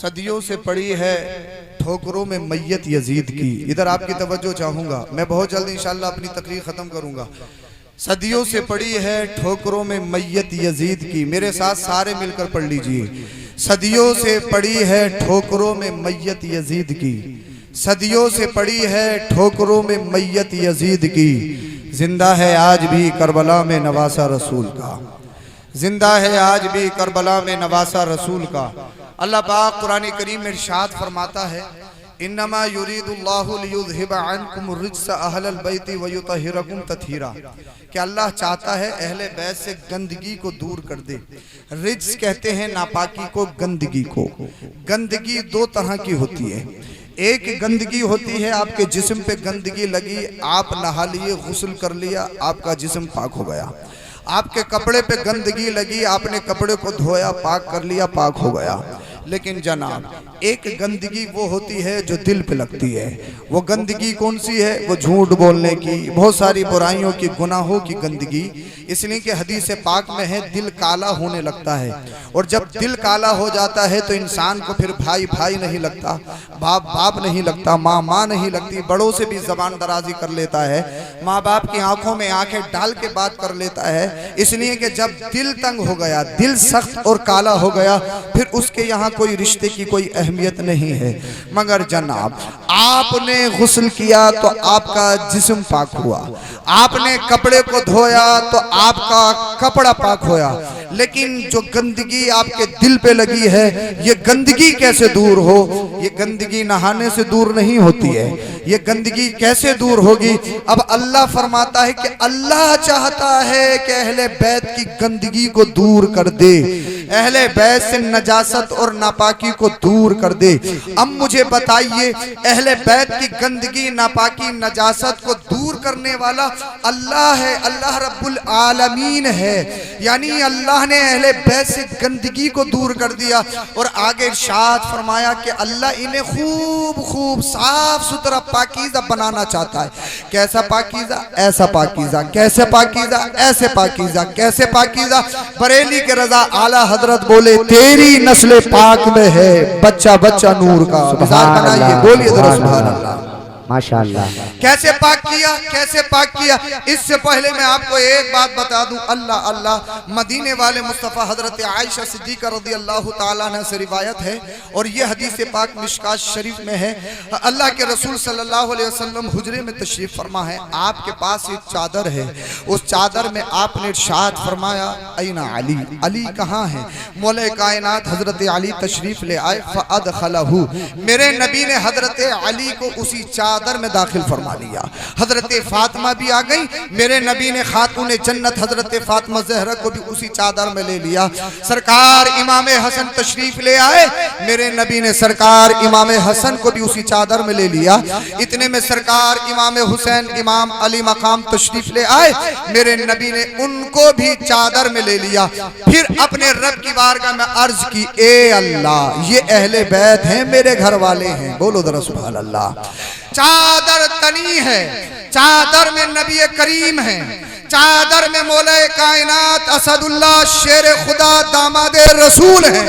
صدیوں سے پڑی ہے ٹھوکروں میں میت یزید کی. ادھر آپ کی توجہ چاہوں گا, میں بہت جلد انشاءاللہ اپنی تقریر ختم کروں گا. صدیوں سے پڑی ہے ٹھوکروں میں میت یزید کی. میرے ساتھ سارے مل کر پڑھ لیجئے. صدیوں سے پڑی ہے ٹھوکروں میں میت یزید کی. صدیوں سے پڑی ہے ٹھوکروں میں میت یزید کی. زندہ ہے آج بھی کربلا میں نواسا رسول کا. زندہ ہے آج بھی کربلا میں نواسا رسول کا. اللہ پاک قرآن کریم میں ارشاد فرماتا ہے انما یرید اللہ لیذھب عنکم الرجس اہل البیت ویطہرکم تطہیرا, کہ اللہ چاہتا ہے اہل بیت سے گندگی کو دور کر دے. رجس کہتے ہیں ناپاکی کو, گندگی کو. گندگی دو طرح کی ہوتی ہے. ایک گندگی ہوتی ہے آپ کے جسم پہ گندگی لگی, آپ نہا لیے, غسل کر لیا, آپ کا جسم پاک ہو گیا. آپ کے کپڑے پہ گندگی لگی, آپ نے کپڑے کو دھویا, پاک کر لیا, پاک ہو گیا. لیکن جناب ایک گندگی وہ ہوتی ہے جو دل پہ لگتی ہے. وہ گندگی کون سی ہے؟ وہ جھوٹ بولنے کی, بہت ساری برائیوں کی, گناہوں کی گندگی. اس لیے کہ حدیث پاک میں ہے دل کالا ہونے لگتا ہے, اور جب دل کالا ہو جاتا ہے تو انسان کو پھر بھائی بھائی نہیں لگتا, باپ باپ نہیں لگتا, ماں ماں نہیں لگتی, بڑوں سے بھی زبان درازی کر لیتا ہے, ماں باپ کی آنکھوں میں آنکھیں ڈال کے بات کر لیتا ہے. اس لیے کہ جب دل تنگ ہو گیا, دل سخت اور کالا ہو گیا, پھر اس کے یہاں کوئی رشتے کی کوئی اہمیت نہیں ہے. مگر جناب آپ نے غسل کیا تو آپ کا جسم پاک ہوا, آپ نے کپڑے کو دھویا تو آپ کا کپڑا پاک ہویا. لیکن جو گندگی آپ کے دل پہ لگی ہے, یہ گندگی کیسے دور ہو؟ یہ گندگی نہانے سے دور نہیں ہوتی ہے. یہ گندگی کیسے دور ہوگی؟ اب اللہ فرماتا ہے کہ اللہ چاہتا ہے کہ اہل بیت کی گندگی کو دور کر دے, اہل بیت سے نجاست اور ناپاکی کو دور کر دے. اب مجھے بتائیے اہل بیت کی گندگی, ناپاکی, نجاست کو دور کرنے والا اللہ ہے, اللہ رب العالمین ہے. یعنی اللہ نے اہل بیت سے گندگی کو دور کر دیا, اور آگے ارشاد فرمایا کہ اللہ انہیں خوب خوب صاف ستھرا پاکیزہ بنانا چاہتا ہے. کیسا پاکیزہ؟ ایسا پاکیزہ. کیسے پاکیزہ؟ ایسے پاکیزہ. کیسے پاکیزہ؟ بریلی کے رضا اعلیٰ حضرت بولے تیری نسل پاک میں ہے بچہ بچہ نور کا. مثال بنائیے, بولیے ذرا سبحان اللہ. ماشاءاللہ. کیسے پاک کیا؟ کیسے پاک کیا؟ اس سے پہلے میں آپ کو ایک بات بتا دوں. اللہ مدینے والے مصطفیٰ حضرت عائشہ صدیقہ رضی اللہ تعالیٰ عنہ سے روایت ہے, اور یہ حدیث پاک مشکات شریف میں ہے. اللہ کے رسول صلی اللہ علیہ وسلم حجرے میں تشریف فرما ہے. آپ کے پاس ایک چادر ہے, اس چادر میں آپ نے ارشاد فرمایا این علی, علی کہاں ہے؟ مولا کائنات حضرت علی تشریف لے آئے. فادخلہ, میرے نبی نے حضرت علی کو اسی چادر میں داخل فرما لیا. حضرت فاطمہ بھی آ گئی, میرے نبی نے خاتون جنت حضرت فاطمہ زہرا کو بھی اسی چادر میں لے لیا. سرکار امام حسن تشریف لے آئے, میرے نبی نے سرکار امام حسن کو بھی اسی چادر میں لے لیا. اتنے میں سرکار امام حسین امام علی مقام تشریف لے آئے, میرے نبی نے ان کو بھی چادر میں لے لیا. پھر اپنے رب کی بارگاہ میں عرض کی, اے اللہ یہ اہل بیت ہیں, میرے گھر والے ہیں. بولو ذرا سبحان اللہ. چادر تنی ہے, چادر میں نبی کریم ہے, چادر میں مولا کائنات اسد اللہ شیر خدا داماد رسول ہے.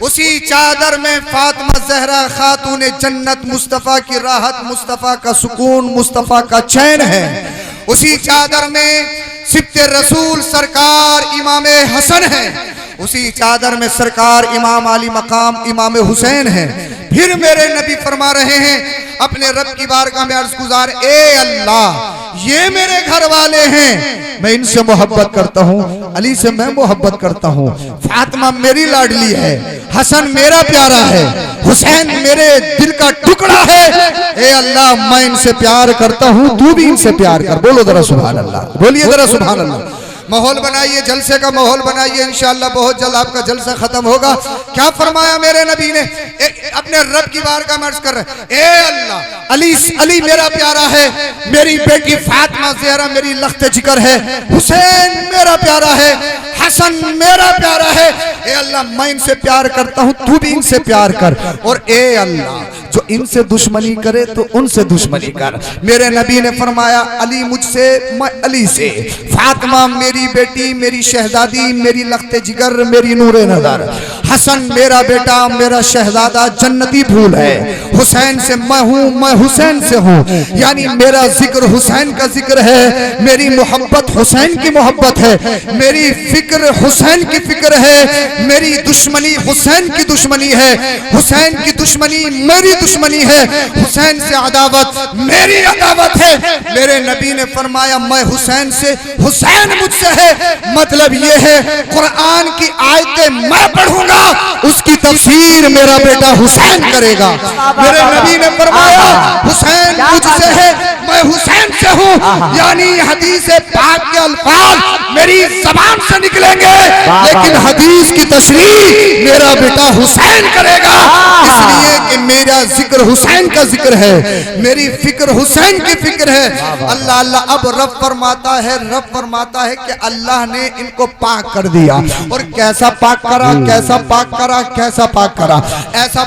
اسی چادر میں فاطمہ زہرا خاتون جنت, مصطفیٰ کی راحت, مصطفیٰ کا سکون, مصطفیٰ کا چین ہے. اسی چادر میں سبت رسول سرکار امام حسن ہے. اسی چادر میں سرکار امام علی مقام امام حسین ہے. پھر میرے نبی فرما رہے ہیں اپنے رب کی بارگاہ میں عرض گزار, اے اللہ یہ میرے گھر والے ہیں, میں ان سے محبت کرتا ہوں, علی سے میں محبت کرتا ہوں, فاطمہ میری لاڈلی ہے, حسن میرا پیارا ہے, حسین میرے دل کا ٹکڑا ہے. اے اللہ میں ان سے پیار کرتا ہوں, تو بھی ان سے پیار کر. بولو ذرا سبحان اللہ, بولیے ذرا سبحان اللہ. ماحول بنائیے, جلسے کا ماحول بنائیے, انشاءاللہ بہت جلد آپ کا جلسہ ختم ہوگا. کیا فرمایا میرے نبی نے؟ اپنے رب کی بارگاہ میں عرض کر رہے ہیں اے اللہ علی میرا پیارا ہے، میری بیٹی فاطمہ زہرا میری لخت جگر ہے، حسین میرا پیارا ہے، حسن میرا پیارا ہے، اے اللہ میں ان سے پیار کرتا ہوں، تو بھی ان سے پیار کر، اور اے اللہ جو ان سے دشمنی کرے تو ان سے دشمنی کر۔ میرے نبی نے فرمایا علی مجھ سے میں علی سے، فاطمہ میری بیٹی میری شہزادی میری لخت جگر میری نور نظر، حسن میرا بیٹا میرا شہزادہ جنتی پھول ہے، حسین سے میں ہوں میں حسین سے ہوں، یعنی میرا ذکر حسین کا ذکر ہے، میری محبت حسین کی محبت ہے، میری فکر حسین کی فکر ہے، میری دشمنی حسین کی دشمنی ہے، حسین کی دشمنی میری دشمنی ہے، حسین سے عداوت میری عداوت ہے۔ میرے نبی نے فرمایا میں حسین سے، حسین مجھ سے ہے، مطلب یہ ہے قرآن کی آیتیں میں پڑھوں گا، اس کی تفسیر میرا بیٹا حسین کرے گا۔ میرے نبی نے فرمایا حسین مجھ سے ہے میں حسین سے ہوں، یعنی حدیث پاک کے الفاظ میری زبان سے نکلیں گے لیکن حدیث کی تشریح میرا بیٹا حسین کرے گا، اس لیے کہ میرا ذکر حسین کا ذکر ہے، میری فکر حسین کی فکر ہے۔ اللہ اللہ اب رب فرماتا ہے کہ اللہ نے ان کو پاک کر دیا، اور کیسا پاک کرا کیسا پاک کرا کیسا پاک کرا، ایسا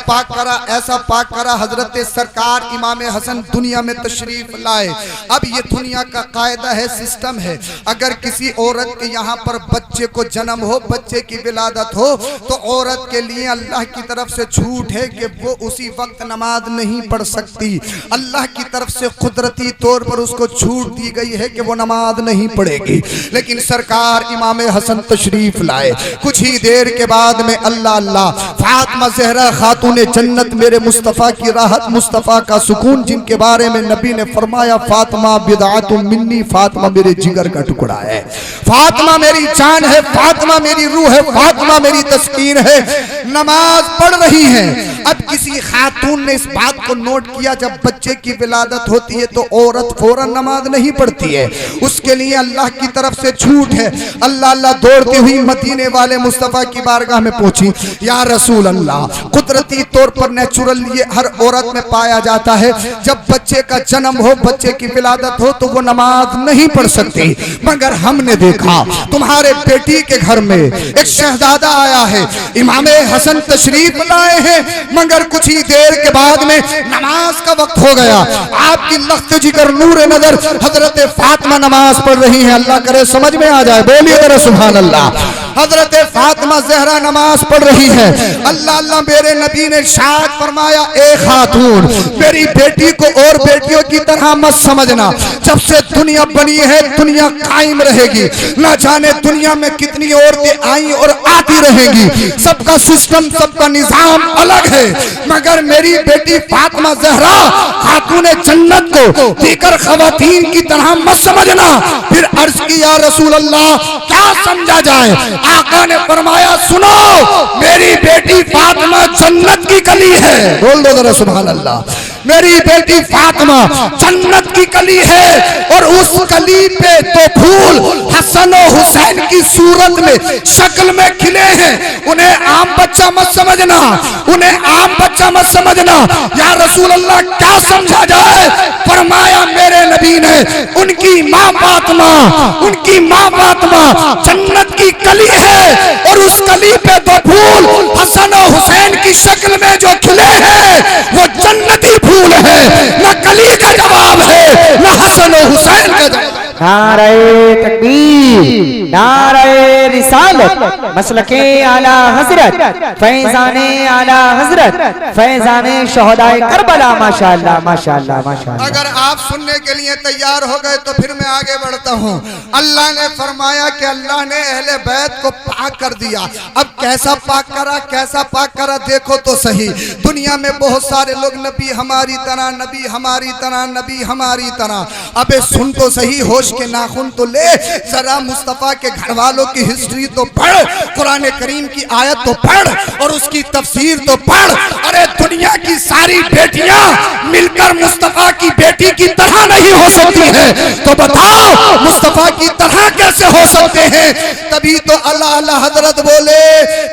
پاک کرا حضرت سرکار امام حسن دنیا میں تشریف لائے۔ اب یہ دنیا کا قاعدہ ہے، سسٹم ہے، اگر کسی عورت کے یہاں پر بچے کو جنم ہو، بچے کی ولادت ہو، تو عورت کے لیے اللہ کی طرف سے چھوٹ ہے کہ وہ اسی وقت نماز نہیں پڑھ سکتی، اللہ کی طرف سے قدرتی طور پر اس کو چھوٹ دی گئی ہے کہ وہ نماز نہیں پڑھے گی۔ لیکن سرکار امام حسن تشریف لائے، کچھ ہی دیر کے بعد میں اللہ فاطمہ زہرا خاتون جنت میرے مصطفیٰ کی راحت، مصطفیٰ کا سکون، جن کے بارے میں نبی نے فرمایا فاطمہ بدعۃ منی، فاطمہ میرے جگر کا ٹکڑا ہے، فاطمہ میری جان ہے، فاطمہ میری روح ہے، فاطمہ میری تسکین ہے، نماز پڑھ رہی ہیں۔ اب کسی خاتون نے اس بات کو نوٹ کیا جب بچے کی ولادت ہوتی ہے تو عورت فوراً نماز نہیں پڑھتی ہے، اس کے لیے اللہ کی طرف سے چھوٹ ہے۔ اللہ دوڑتی ہوئی مدینے والے مصطفیٰ کی بارگاہ میں پہنچی، یا رسول اللہ قدرتی طور پر نیچرل یہ ہر عورت میں پایا جاتا ہے، جب بچے کا جنم ہو بچے کی ولادت ہو تو وہ نماز نہیں پڑھ سکتی، مگر ہم نے دیکھا تمہارے بیٹی کے گھر میں ایک شہزادہ آیا ہے، امام حسن تشریف لائے ہیں، مگر کچھ ہی دیر کے بعد میں نماز کا وقت ہو گیا، آپ کی لخت جگر نور نظر حضرت فاطمہ نماز پڑھ رہی ہیں، اللہ کرے سمجھ میں آ جائے، بولیے ذرا سبحان اللہ۔ حضرت فاطمہ زہرا نماز پڑھ رہی ہے، اللہ میرے نبی نے ارشاد فرمایا اے خاتون میری بیٹی کو اور بیٹیوں کی طرح مت سمجھنا، جب سے دنیا بنی ہے دنیا قائم رہے گی، نہ جانے دنیا میں کتنی عورتیں آئیں اور آتی رہیں گی، سب کا سسٹم سب کا نظام الگ ہے، مگر میری بیٹی فاطمہ زہرا خاتون جنت کو دیگر خواتین کی طرح مت سمجھنا۔ پھر عرض کی یا رسول اللہ کیا سمجھا جائے؟ آقا نے فرمایا سنو میری بیٹی فاطمہ جنت کی کلی ہے، بول دو ذرا سبحان اللہ، میری بیٹی فاطمہ جنت کی کلی ہے، اور اس کلی پہ تو پھول حسن و حسین کی صورت میں شکل میں کھلے ہیں، انہیں عام بچہ مت سمجھنا، انہیں عام بچہ مت سمجھنا۔ یا رسول اللہ کیا سمجھا جائے؟ فرمایا میرے نبی نے ان کی ماں فاطمہ جنت کی کلی ہے، اور اس کلی پہ تو پھول حسن و حسین کی شکل میں جو کھلے ہیں وہ جنتی پھول ہے، نہ کلی کا جواب ہے نہ حسن و حسین کا جواب۔ نعرہ تکبیر، نعرہ رسالت، مسلک اعلی حضرت، فیضان اعلی حضرت، فیضان شہدائے کربلا، ماشاءاللہ ماشاءاللہ ماشاءاللہ۔ اگر آپ سننے کے لیے تیار ہو گئے تو پھر میں آگے بڑھتا ہوں۔ اللہ نے فرمایا کہ اللہ نے اہل بیت کو پاک کر دیا، اب کیسا پاک کرا دیکھو تو صحیح۔ دنیا میں بہت سارے لوگ نبی ہماری طرح، نبی ہماری طرح، نبی ہماری طرح، اب سن تو صحیح، ہوش ہوش کے ناخن تو لے، ذرا مصطفیٰ کے گھر والوں کی ہسٹری تو پڑھ، قرآن کریم کی آیت تو پڑھ اور اس کی تفسیر تو پڑھ۔ ارے دنیا کی ساری بیٹیاں مل کر مصطفیٰ کی بیٹی کی طرح نہیں ہو سکتی ہیں، تو بتاؤ مصطفیٰ کی طرح کیسے ہو سکتے ہیں؟ تبھی تو اللہ اللہ حضرت بولے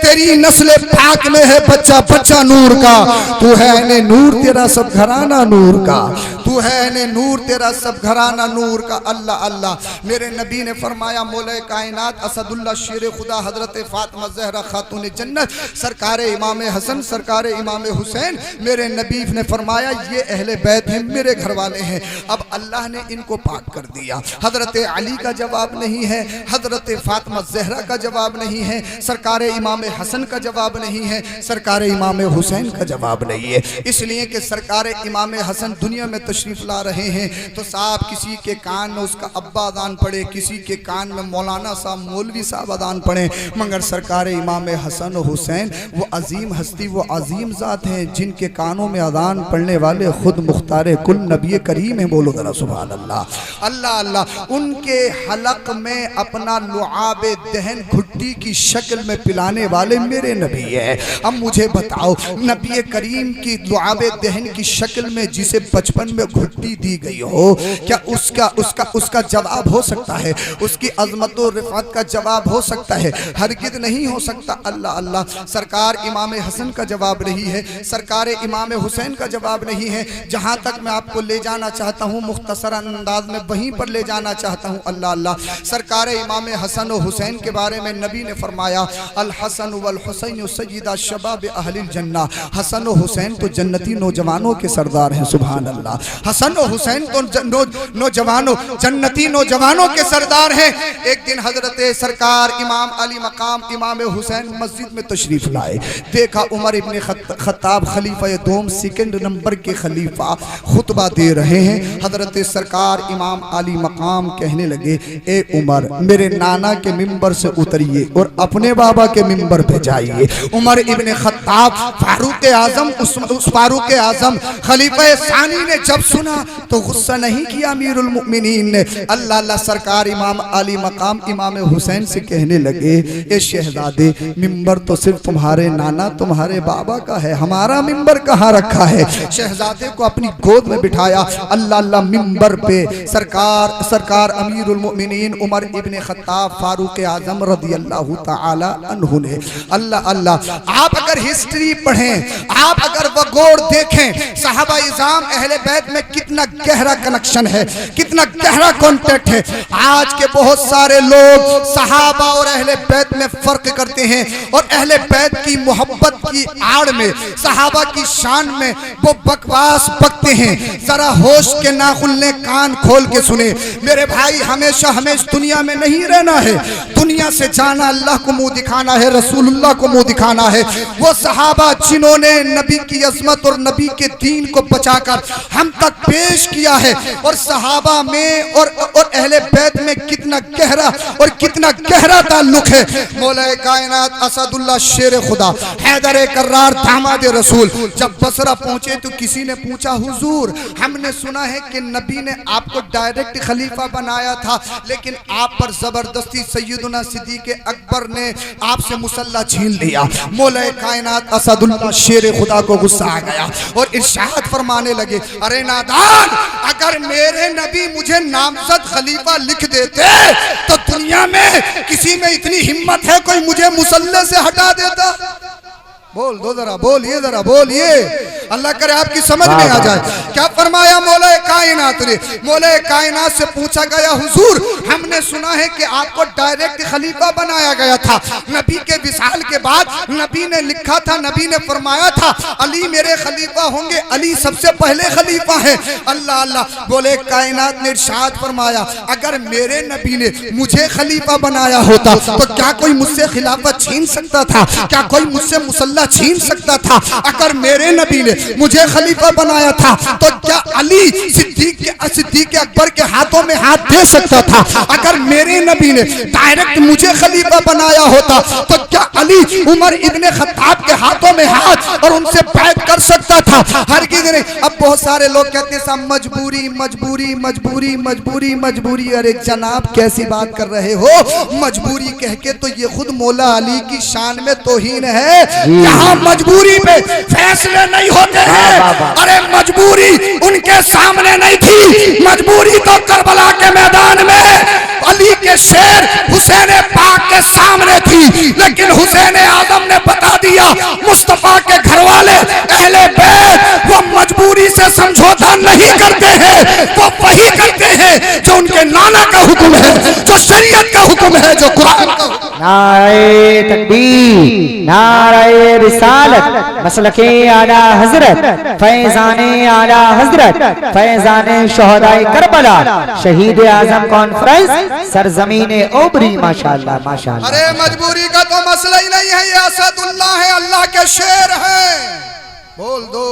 تیری نسل پاک میں ہے بچہ بچہ نور کا، تو ہے عین نور تیرا سب گھرانہ نور کا، تو ہے عین نور تیرا سب گھرانہ نور کا۔ اللہ اللہ، میرے نبی نے فرمایا مولا کائنات اسد اللہ شیر خدا حضرت فاطمہ زہرا خاتون جنت سرکار امام حسن سرکار امام حسین، میرے نبی نے فرمایا یہ اہل بیت ہیں، میرے گھر والے ہیں۔ اب اللہ نے ان کو پاک کر دیا۔ حضرت علی کا جواب نہیں ہے، حضرت فاطمہ زہرا کا جواب نہیں ہے، سرکار امام حسن کا جواب نہیں ہے، سرکار امام حسین کا جواب نہیں ہے، اس لیے کہ سرکار امام حسن دنیا میں تشریف لا رہے ہیں تو صاحب کسی کے کان میں اس کا ابا اذان پڑھے، کسی کے کان میں مولانا صاحب مولوی صاحب اذان پڑھیں، مگر سرکار امام حسن و حسین وہ عظیم ہستی، وہ عظیم ذات ہیں جن کے کانوں میں اذان پڑھنے والے خود مختار کل نبی کریم ہیں۔ بولو ذرا سبحان اللہ۔ اللہ اللہ، ان کے حلق میں اپنا لعاب دہن گھٹی کی شکل میں پلانے والے میرے نبی ہیں۔ اب مجھے بتاؤ نبی کریم کی لعاب دہن کی شکل میں جسے بچپن میں گھٹی دی گئی ہو، کیا اس کا جواب ہو سکتا ہے؟ اس کی عظمت و رفعت کا جواب ہو سکتا ہے؟ ہرگز نہیں ہو سکتا۔ اللہ اللہ، سرکار امام حسن کا جواب نہیں ہے، سرکار امام حسین کا جواب نہیں ہے۔ جہاں تک میں آپ کو لے جانا چاہتا ہوں مختصر انداز میں وہیں پر لے جانا چاہتا ہوں۔ اللہ اللہ، سرکار امام حسن و حسین کے بارے میں نبی نے فرمایا الحسن والحسین سیدہ شباب اہل الجنہ، حسن و حسین تو جنتی نوجوانوں کے سردار ہیں۔ سبحان اللہ، حسن و حسین تو نوجوانوں جنتی نوجوانوں کے سردار ہیں۔ ایک دن حضرت سرکار امام علی مقام امام حسین مسجد میں تشریف لائے، دیکھا عمر ابن خطاب خلیفہ دوم سیکنڈ نمبر کے خلیفہ خطبہ دے رہے ہیں۔ حضرت سرکار امام علی مقام کہنے لگے اے عمر میرے نانا کے ممبر سے اتریے اور اپنے بابا کے ممبر پہ جائیے۔ عمر ابن خطاب فاروق اعظم اس فاروق اعظم خلیفہ ثانی نے جب سنا تو غصہ نہیں کیا امیر المؤمنین نے۔ اللہ اللہ، سرکار امام علی مقام امام حسین سے کہنے لگے اے شہزادے ممبر تو صرف تمہارے نانا تمہارے بابا کا ہے، ہمارا ممبر کہاں رکھا ہے؟ شہزادے کو اپنی گود میں بٹھایا۔ اللہ اللہ، ممبر پہ سرکار امیر المؤمنین عمر ابن خطاب فاروق اعظم رضی اللہ تعالی عنہ نے اللہ اللہ، آپ اگر ہسٹری پڑھیں، آپ اگر وگوڑ دیکھیں صحابہ اعظام اہل بیت میں کتنا گہرا کنیکشن ہے، کتنا گہرا کانٹیکٹ ہے۔ آج کے بہت سارے لوگ صحابہ اور اہل بیت میں فرق کرتے ہیں اور اہل بیت کی محبت کی آڑ میں صحابہ کی شان میں وہ بکواس بکتے ہیں۔ ذرا ہوش کے ناخن لیں، کان کھول کے سنیں میرے بھائی، ہمیشہ ہمیں اس دنیا میں نہیں رہنا ہے، دنیا سے جانا اللہ کو منہ دکھانا ہے، رسول اللہ کو منہ دکھانا ہے۔ وہ صحابہ جنہوں نے نبی کی عظمت اور نبی کے دین کو بچا کر ہم تک پیش کیا ہے، اور صحابہ میں اور اہل بیت میں کتنا گہرا تعلق ہے۔ مولا کائنات اسد اللہ شیر خدا حیدر کرار داماد رسول جب بصرہ پہنچے تو کسی نے پوچھا حضور ہم نے سنا ہے کہ نبی نے آپ کو ڈائریکٹ خلیفہ بنایا تھا، لیکن آپ پر زبردستی سیدنا صدیق اکبر نے آپ سے مسلح چھین لیا۔ مولا کائنات اسد اللہ شیر خدا کو غصہ آ گیا اور ارشاد فرمانے لگے ارے نادان، اگر میرے نبی مجھے نامزد خلیفہ لکھ دیتے تو دنیا میں کسی میں اتنی ہمت ہے کوئی مجھے مسلح سے ہٹا دیتا؟ بول دو ذرا، بولیے ذرا، بولیے، اللہ کرے آپ کی سمجھ میں آ جائے۔ کیا فرمایا مولا کائنات نے؟ مولا کائنات سے پوچھا گیا حضور ہم نے سنا ہے کہ آپ کو ڈائریکٹ خلیفہ بنایا گیا تھا، نبی کے وصال کے بعد نبی نے لکھا تھا، نبی نے فرمایا تھا علی میرے خلیفہ ہوں گے، علی سب سے پہلے خلیفہ ہیں۔ اللہ اللہ، بولے کائنات نے ارشاد فرمایا اگر میرے نبی نے مجھے خلیفہ بنایا ہوتا تو کیا کوئی مجھ سے خلافت چھین سکتا تھا؟ کیا کوئی مجھ سے مسلح چھین سکتا تھا؟ اگر میرے نبی نے مجھے خلیفہ بنایا تھا تو کیا علی صدیق اکبر کے ہاتھوں میں ہاتھ دے سکتا تھا؟ اگر میرے نبی نے ڈائریکٹ مجھے خلیفہ بنایا ہوتا تو کیا علی عمر ابن خطاب کے ہاتھوں میں ہاتھ اور ان سے بیعت کر سکتا تھا؟ ہرگز نہیں۔ اب بہت سارے لوگ کہتے ہیں مجبوری مجبوری مجبوری مجبوری مجبوری۔ ارے جناب کیسی بات کر رہے ہو؟ مجبوری کہہ کے تو یہ خود مولا علی کی شان میں توہین ہے۔ یہاں مجبوری پہ فیصلے نہیں ہوتے ہیں۔ ارے مجبوری ان کے سامنے نہیں تھی، مجبوری تو کربلا کے میدان میں علی کے شیر حسین پاک کے سامنے تھی، لیکن حسین اعظم نے بتا دیا مصطفیٰ کے گھر والے اہل بیت وہ مجبوری سے سمجھوتا نہیں کرتے ہیں، وہ وہی کرتے ہیں جو ان کے نانا کا حکم ہے، جو شریعت کا حکم ہے، جو قرآن کا حکم ہے۔ نعرہ تکبیر، نعرہ رسالت، مسلک اعلی حضرت، فیضان اعلی حضرت، فیضان شہدائے کربلا، شہید اعظم کانفرنس سرزمین اوبری۔ ماشاءاللہ ماشاءاللہ۔ ارے مجبوری کا تو مسئلہ ہی نہیں ہے، یہ اسد اللہ ہے، اللہ کے شیر ہیں۔ بول دو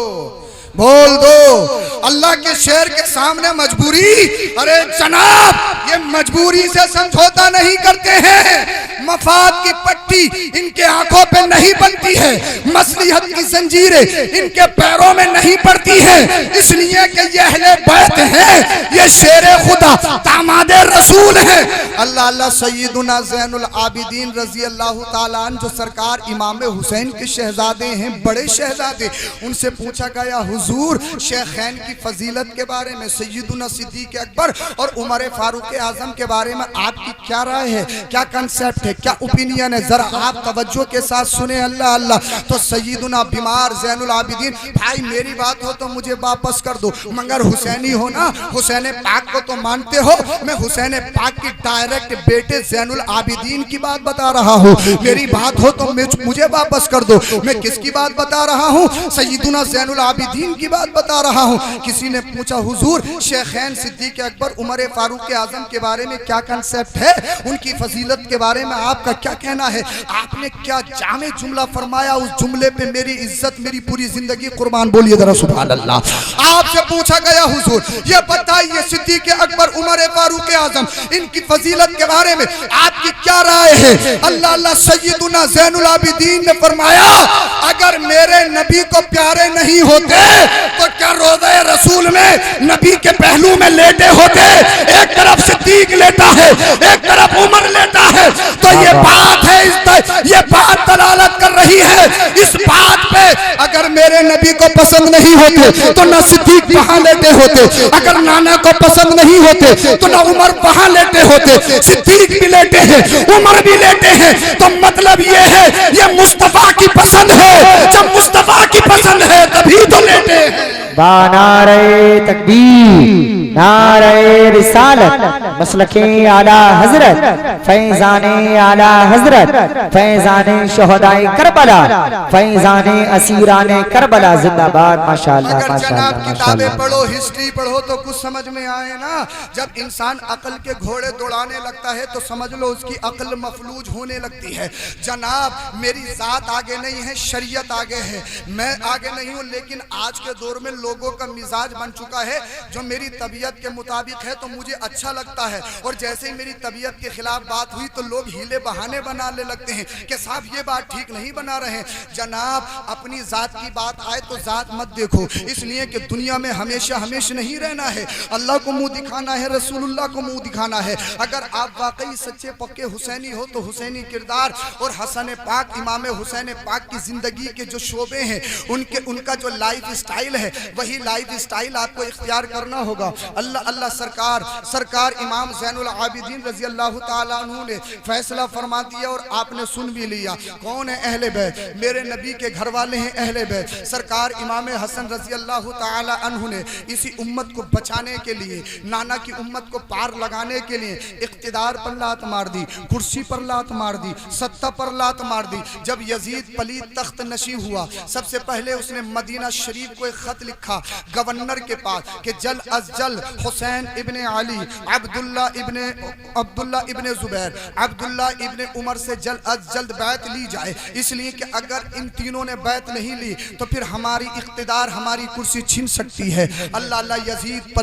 بول دو اللہ کے شیر کے سامنے مجبوری۔ ارے جناب یہ مجبوری سے سمجھوتا نہیں کرتے ہیں، مفاد کی پٹی ان کے آنکھوں پہ نہیں بنتی ہے، مصلحت کی زنجیریں ان کے پیروں میں نہیں پڑتی ہیں، اس لیے کہ یہ اہل بیت ہیں، یہ شیر خدا داماد رسول ہیں۔ اللہ اللہ سیدنا زین العابدین رضی اللہ تعالیٰ عنہ جو سرکار امام حسین کے شہزادے ہیں، بڑے شہزادے، ان سے پوچھا گیا حضور شیخین کی فضیلت کے بارے میں، سیدنا صدیق اکبر اور عمر فاروق اعظم کے بارے میں آپ کی کیا رائے ہے، کیا کنسیپٹ ہے، کیا اوپینین ہے؟ ذرا آپ توجہ کے ساتھ سنیں۔ اللہ اللہ تو سیدنا بیمار زین العابدین، بھائی میری بات ہو تو مجھے واپس کر دو، مگر حسینی ہو نا، حسین پاک کو تو مانتے ہو، میں حسین پاک کی ڈائریکٹ بیٹے زین العابدین کی بات بتا رہا ہوں، میری بات ہو تو مجھے واپس کر دو۔ میں کس کی بات بتا رہا ہوں؟ سیدنا زین العابدین کی بات بتا رہا ہوں۔ کسی نے پوچھا حضور شیخین صدیق اکبر عمر فاروق اعظم کے بارے میں کیا کنسیپٹ ہے، ان کی فضیلت کے بارے میں آپ کا کیا کہنا ہے؟ آپ نے کیا جامع جملہ فرمایا، اس جملے پہ میری عزت میری پوری زندگی قربان، بولیے ذرا سبحان اللہ۔ آپ سے پوچھا گیا حضور یہ بتائیے صدیق اکبر عمر فاروق اعظم ان کی فضیلت کے بارے میں آپ کی کیا رائے ہے؟ اللہ اللہ سیدنا زین العابدین نے فرمایا اگر میرے نبی کو پیارے نہیں ہوتے تو کیا روضہ رسول میں نبی کے پہلو میں لیٹے ہوتے؟ ایک طرف صدیق لیتا ہے ایک طرف عمر لیتا ہے، تو یہ بات ہے، یہ بات دلالت کر رہی ہے اس بات پہ اگر میرے نبی کو پسند نہیں ہوتے تو نہ صدیق وہاں لیٹے ہوتے، اگر نانا کو پسند نہیں ہوتے تو نہ عمر وہاں لیٹے ہوتے، صدیق بھی لیٹے ہیں عمر بھی لیٹے ہیں، تو مطلب یہ ہے یہ مصطفیٰ کی پسند ہے، جب مصطفیٰ کی پسند ہے تبھی تو لیٹے ہیں۔ نعرہ تکبیر، نعرہ رسالت، مسلک اعلی حضرت، فیضان اعلی حضرت، فیضان شہدائے کربلا، فیضان اسیران کربلا، زندہ باد۔ ماشاءاللہ اگر ماشاءاللہ جناب کتابیں ماشاءاللہ۔ پڑھو ہسٹری پڑھو تو کچھ سمجھ میں آئے نا، جب انسان عقل کے گھوڑے دوڑانے لگتا ہے تو سمجھ لو اس کی عقل مفلوج ہونے لگتی ہے۔ جناب میری ذات آگے نہیں ہے، شریعت آگے ہے، میں آگے نہیں ہوں، لیکن آج کے دور میں لوگوں کا مزاج بن چکا ہے جو میری طبیعت کے مطابق ہے تو مجھے اچھا لگتا ہے، اور جیسے ہی میری طبیعت کے خلاف بات ہوئی تو لوگ ہیلے بہانے بنانے لگتے ہیں کہ صاحب یہ بات ٹھیک نہیں بنا رہے ہیں۔ جناب اپنی ذات کی بات آئے تو ذات مت دیکھو، اس لیے کہ دنیا میں ہمیشہ نہیں رہنا ہے، اللہ کو منہ دکھانا ہے، رسول اللہ کو منہ دکھانا ہے۔ اگر آپ واقعی سچے پکے حسینی ہو تو حسینی کردار اور حسن پاک امام حسین پاک کی زندگی کے جو شعبے ہیں ان کا جو لائف اسٹائل ہے وہی لائف اسٹائل آپ کو اختیار کرنا ہوگا۔ اللہ اللہ سرکار امام زین العابدین رضی اللہ تعالیٰ عنہ نے فیصلہ فرما دیا اور آپ نے سن بھی لیا۔ کون ہے اہل بیت؟ میرے نبی کے گھر والے ہیں اہل بیت۔ سرکار امام حسن رضی اللہ تعالیٰ عنہ نے اسی امت کو بچانے کے لیے، نانا کی امت کو پار لگانے کے لیے اقتدار پر لات مار دی، کرسی پر لات مار دی، ستہ پر لات مار دی۔ جب یزید پلید تخت نشین ہوا سب سے پہلے اس نے مدینہ شریف کو ایک خط لکھا گورنر کے پاس کہ جلد از جلد حسین ابن علی، عبداللہ ابن زبیر، عبداللہ ابن عمر سے جلد از جلد بیعت لی جائے، اس لیے کہ اگر ان تینوں نے بیعت نہیں لی تو پھر ہماری اقتدار، ہماری کرسی چھن سکتی ہے۔ اللہ اللہ، یزید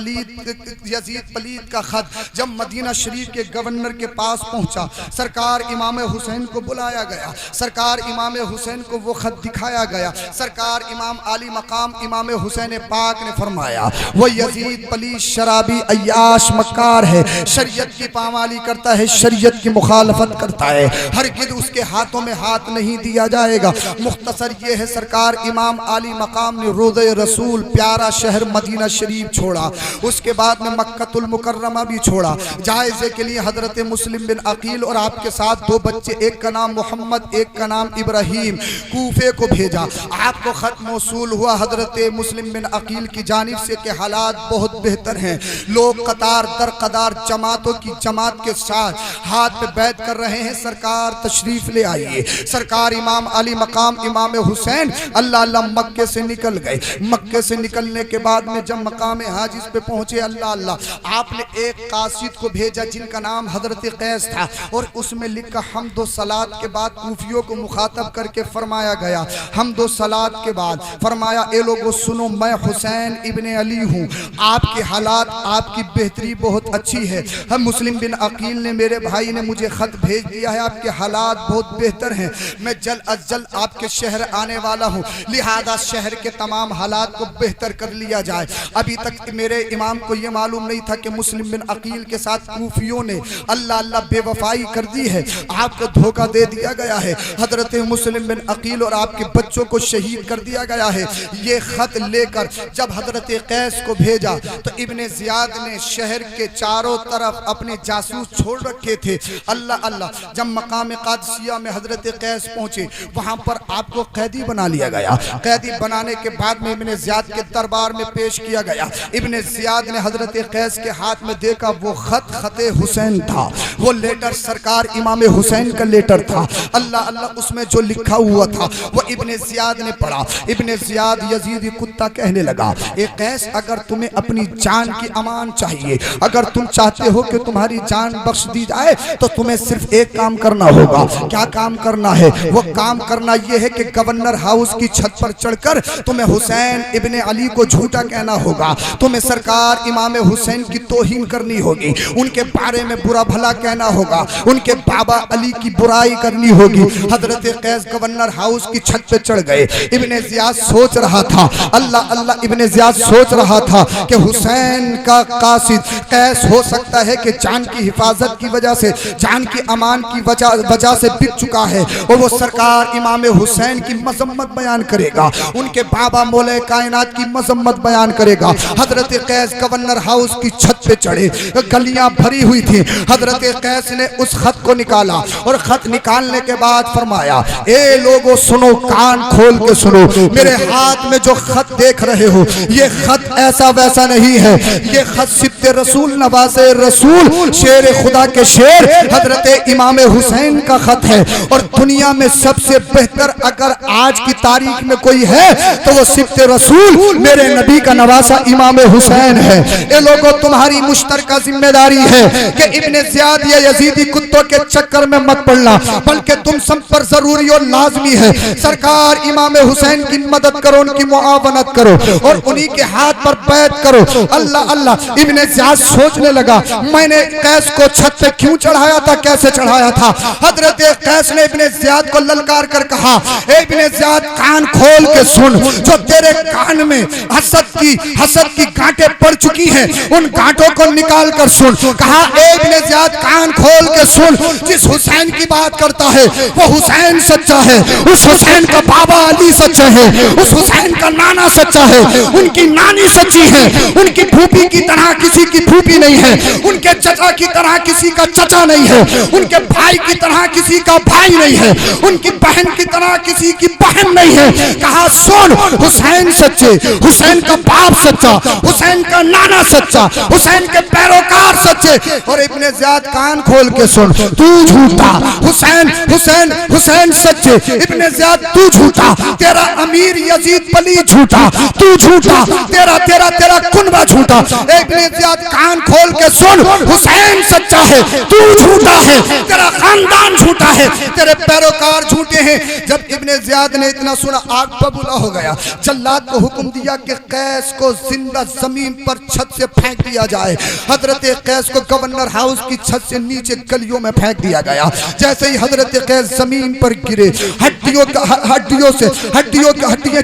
پلید کا خط جب مدینہ شریف کے گورنر کے پاس پہنچا، سرکار امام حسین کو بلایا گیا، سرکار امام حسین کو وہ خط دکھایا گیا، سرکار امام علی مقام امام حسین پاک نے فرمایا وہ یزید پلید شرابی عیاش مکار ہے، شریعت کی پامالی کرتا ہے، شریعت کی مخالفت کرتا ہے، ہرگز اس کے ہاتھوں میں ہاتھ نہیں دیا جائے گا۔ مختصر یہ ہے، سرکار امام علی مقام نے روضہ رسول پیارا شہر مدینہ شریف چھوڑا، اس کے بعد میں مکہ المکرمہ بھی چھوڑا، جائزے کے لیے حضرت مسلم بن عقیل اور آپ کے ساتھ دو بچے، ایک کا نام محمد ایک کا نام ابراہیم، کوفے کو بھیجا۔ آپ کو خط موصول ہوا حضرت مسلم بن عقیل کی جانب سے کہ حالات بہت بہتر ہیں، لوگ قطار در قطار جماعتوں کی جماعت کے ساتھ ہاتھ پہ بیعت کر رہے ہیں، سرکار تشریف لے آئیے۔ سرکار امام علی مقام امام حسین اللہ اللہ مکے سے نکل گئے۔ مکے سے نکلنے کے بعد میں جب مقام حاجز پہ پہنچے، اللہ اللہ، آپ نے ایک قاصد کو بھیجا جن کا نام حضرت قیس تھا، اور اس میں لکھا حمد و صلات کے بعد کوفیوں کو مخاطب کر کے فرمایا گیا، حمد و صلات کے بعد فرمایا اے لوگو سنو، میں حسین ابن علی ہوں، آپ کے حالات، آپ کی بہتری بہت اچھی ہے۔ ہم مسلم بن عقیل نے، میرے بھائی نے مجھے خط بھیج دیا ہے، آپ کے حالات بہت بہتر ہیں، میں جلد از جلد آپ کے شہر آنے والا ہوں، لہذا شہر کے تمام حالات کو بہتر کر لیا جائے۔ ابھی تک میرے امام کو یہ معلوم نہیں تھا کہ مسلم بن عقیل کے ساتھ کوفیوں نے اللہ اللہ بے وفائی کر دی ہے، آپ کو دھوکہ دے دیا گیا ہے، حضرت مسلم بن عقیل اور آپ کے بچوں کو شہید کر دیا گیا ہے۔ یہ خط لے کر جب حضرت قیس کو بھیجا تو ابن زیاد نے شہر کے چاروں طرف اپنے جاسوس چھوڑ رکھے تھے۔ اللہ اللہ، جب مقام قادسیہ میں حضرت قیس پہنچے، وہاں پر آپ کو قیدی بنا لیا گیا۔ قیدی بنانے کے بعد میں ابن زیاد کے دربار میں پیش کیا گیا۔ ابن زیاد نے حضرت قیس کے ہاتھ میں دیکھا، وہ خط خط حسین تھا، وہ لیٹر سرکار امام حسین کا لیٹر تھا۔ اللہ اللہ، اس میں جو لکھا ہوا تھا وہ ابن زیاد نے پڑھا۔ ابن زیاد یزیدی کتا کہنے لگا، اے قیس، اگر تمہیں اپنی جان کی امان چاہیے، اگر تم چاہتے ہو کہ تمہاری جان بخش دی جائے تو تمہیں صرف ایک کام کرنا ہوگا۔ کیا کام کرنا ہے؟ وہ کام کرنا یہ ہے کہ گورنر ہاؤس کی چھت پر چڑھ کر تمہیں حسین ابن علی کو جھوٹا کہنا ہوگا، تمہیں سرکار امام حسین کی توہین کرنی ہوگی، ان کے بارے میں برا بھلا کہنا ہوگا، ان کے بابا علی کی برائی کرنی ہوگی۔ حضرت قیس گورنر ہاؤس کی چھت پہ چڑھ گئے۔ ابن زیاد سوچ رہا تھا، اللہ اللہ، ابن زیاد سوچ رہا تھا کہ حسین کا قاصد قیس ہو سکتا ہے کہ جان کی حفاظت کی وجہ سے، جان کی امان کی وجہ سے بک چکا ہے، اور وہ سرکار امام حسین کی مذمت بیان کرے گا، ان کے بابا مولا کائنات کی مذمت بیان کرے گا۔ حضرت قیس گورنر ہاؤس کی چھت پہ چڑھے، گلیاں بھری ہوئی تھی۔ حضرت قیس نے اس خط کو نکالا، اور خط نکالنے کے بعد فرمایا اے لوگو سنو، کان کھول کے سنو، میرے ہاتھ میں جو خط دیکھ رہے ہو یہ خط ایسا ویسا نہیں ہے، یہ خط سبط رسول، نواز رسول، شیر خدا کے شیر حضرت امام حسین کا خط ہے، اور دنیا میں سب سے بہتر اگر آج کی تاریخ میں کوئی ہے تو وہ سبط رسول میرے نبی کا نواسہ امام حسین ہے۔ اے لوگوں، تمہاری مشترکہ ذمہ داری ہے کہ ابن زیاد یا یزیدی کتوں کے چکر میں مت پڑنا، بلکہ تم سب پر ضروری اور لازمی ہے سرکار امام حسین کی مدد کرو، ان کی معاونت کرو، اور انہی کے ہاتھ پر بیعت کرو۔ اللہ اللہ، ابن زیاد سوچنے لگا، میں نے قیس کو چھت پہ کیوں چڑھایا تھا، کیسے چڑھایا تھا؟ حضرت قیس نے ابن زیاد کو للکار کر کہا، اے ابن زیاد، کان کھول کے سن، جو تیرے کان میں حسد کی گانٹیں پڑ چکی ہیں، ان گانٹوں کو نکال کر سن۔ کہا اے ابن زیاد، کان کھول کے سن، جس حسین کی بات کرتا ہے وہ حسین سچا ہے، اس حسین کا بابا علی سچا ہے، اس حسین کا نانا سچا ہے، ان کی نانی سچی ہے، ان کی پھوپھی کی طرح کسی کی پھوپھی نہیں ہے، ان کے چچا کی طرح کسی کا چچا نہیں ہے، ان کے بھائی کی طرح کسی کا بھائی نہیں ہے، ان کی بہن کی طرح کسی کی بہن نہیں ہے۔ کہا سن، حسین سچے، حسین کا باپ سچا، حسین کا نانا سچا، حسین کے پیروکار سچے۔ اور ابن زیاد، کان کھول کے سن، تو جھوٹا، حسین حسین حسین سچے، ابن زیاد تو جھوٹا، تیرا امیر یزید پلی جھوٹا، تو جھوٹا، تیرا کنبہ جھوٹا۔ جھوٹا. ابن زیاد کان کھول کے سن, حسین سچا ہے, تو جھوٹا ہے, تیرا خاندان جھوٹا ہے, تیرے پیروکار جھوٹے ہیں. جب ابن زیاد نے اتنا سنا آگ ببولا ہو گیا. جلاد کو حکم دیا کہ قیس کو زندہ زمین پر چھت سے پھینک دیا جائے. حضرت قیس کو گورنر ہاؤس کی چھت سے نیچے گلیوں میں پھینک دیا گیا. جیسے ہی حضرت قیس زمین پر گرے, ہڈیاں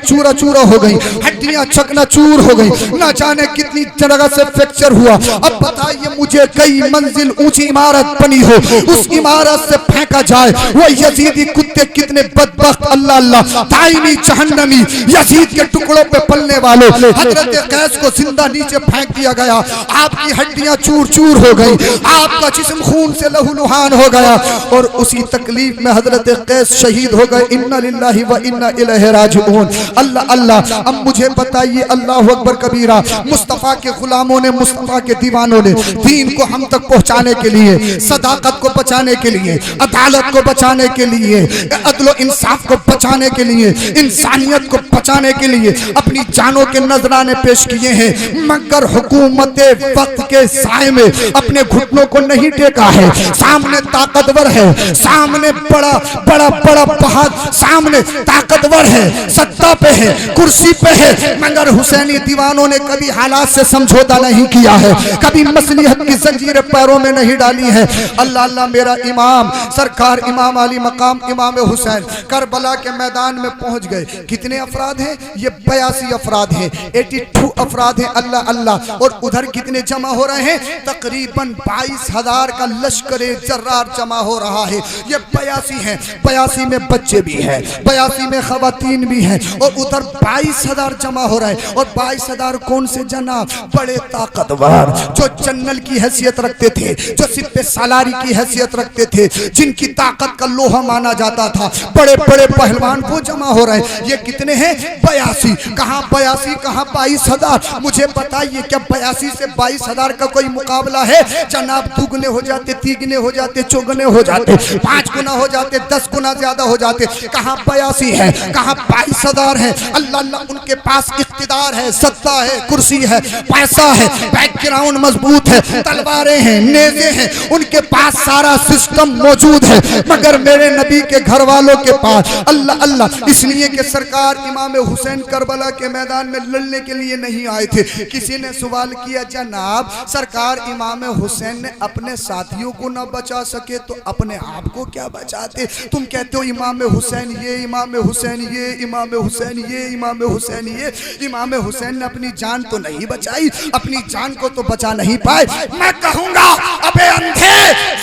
چورا چورا ہو گئی, ہڈیاں چکنا چور ہو گئی. نہ جانے کتنی جگہ سے فریکچر ہوا. اب بتائیے مجھے کئی منزل اونچی عمارت بنی ہو, اس عمارت سے پھینکا جائے, وہ یزیدی کتے کتنے بدبخت, اللہ اللہ, دائمی جہنمی, یزید کے ٹکڑوں پہ پلنے والوں. حضرت قیس کو زندہ نیچے پھینک دیا گیا. آپ کی ہڈیاں چور چور ہو گئی, آپ کا جسم خون سے لہو لہان ہو گیا, اور اسی تکلیف میں حضرت قیس شہید ہو گئے. انا للہ و انا الیہ راجعون. اللہ اللہ. اب مجھے بتائیے, اللہ اکبر کبیرہ, مصطفیٰ کے غلاموں نے, مصطفیٰ کے دیوانوں نے دین کو ہم تک پہنچانے کے لیے, صداقت کو بچانے کے لیے, عدالت کو بچانے کے لیے, عدل و انصاف کو بچانے کے لیے, انسانیت کو بچانے کے لیے اپنی جانوں کے نذرانے پیش کیے ہیں, مگر حکومت وقت کے سائے میں اپنے گھٹنوں کو نہیں ٹیکا ہے. سامنے طاقتور ہے, سامنے بڑا بڑا بڑا بہاد, سامنے طاقتور ہے, سطح پہ ہے, کرسی پہ ہے, مگر حسینی دیوانوں نے کبھی حالات سے سمجھوتا نہیں کیا ہے, کبھی مصلحت کی زنجیریں پیروں میں نہیں ڈالی ہیں. اللہ اللہ. میرا امام سرکار امام علی مقام امام حسین کربلا کے میدان میں پہنچ گئے. کتنے افراد ہیں؟ یہ 82 افراد ہیں, 82 افراد ہیں. اللہ اللہ. اور ادھر کتنے جمع ہو رہے ہیں؟ تقریباً 22,000 کا لشکر جرار جمع ہو رہا ہے. یہ 82 ہیں, 82 میں بچے بھی ہیں, 82 میں خواتین بھی ہیں, اور ادھر 22,000 جمع ہو رہے ہیں. اور 22,000 کون سے جناب؟ بڑے طاقتور, جو جنرل کی حیثیت رکھتے تھے, جو سپہ سالاری کی حیثیت رکھتے تھے, جن کی طاقت کا لوہا مانا جاتا تھا. بڑے بڑے پہلوان وہ جمع ہو رہے ہیں. یہ کتنے ہیں؟ 82. کہاں 82, کہاں 22,000؟ مجھے بتائیے, کیا 82 سے 22,000 کا کوئی مقابلہ ہے؟ جناب دگنے ہو جاتے, تیگنے ہو جاتے, چوگنے ہو جاتے, 5 گنا ہو جاتے, 10 گنا زیادہ ہو جاتے. کہاں 82 ہے, کہاں 22,000 ہے. اللہ اللہ. ان کے پاس اقتدار ہے, سطح ہے, کرسی ہے, پیسہ ہے, بیک گراؤنڈ مضبوط ہے, تلواریں ہیں, نیزے ہیں, ان کے پاس سارا سسٹم موجود ہے. مگر میرے نبی کے گھر والوں کے پاس, اللہ اللہ, اس لیے کہ سرکار امام حسین کربلا کے میدان میں لڑنے کے لیے نہیں آئے تھے. کسی نے سوال کیا, جناب سرکار امام حسین نے اپنے ساتھیوں کو نہ بچا سکے تو اپنے آپ کو کیا بچاتے؟ تم کہتے ہو امام حسین یہ, امام حسین یہ, امام حسین یہ, امام حسین یہ. امام حسین نے اپنی جان تو نہیں بچائی, اپنی جان کو تو بچا نہیں پائے. میں کہوں گا ابے اندھے,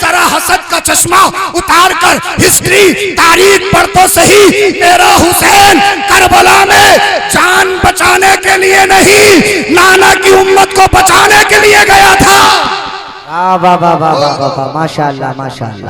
ذرا حسد کا چشمہ اتار کر ہسٹری تاریخ پڑھ تو صحیح. میرا حسین کربلا میں جان بچانے کے لیے نہیں, نانا کی امت کو بچانے کے لیے گیا تھا. واہ واہ واہ واہ واہ, ماشاءاللہ ماشاءاللہ.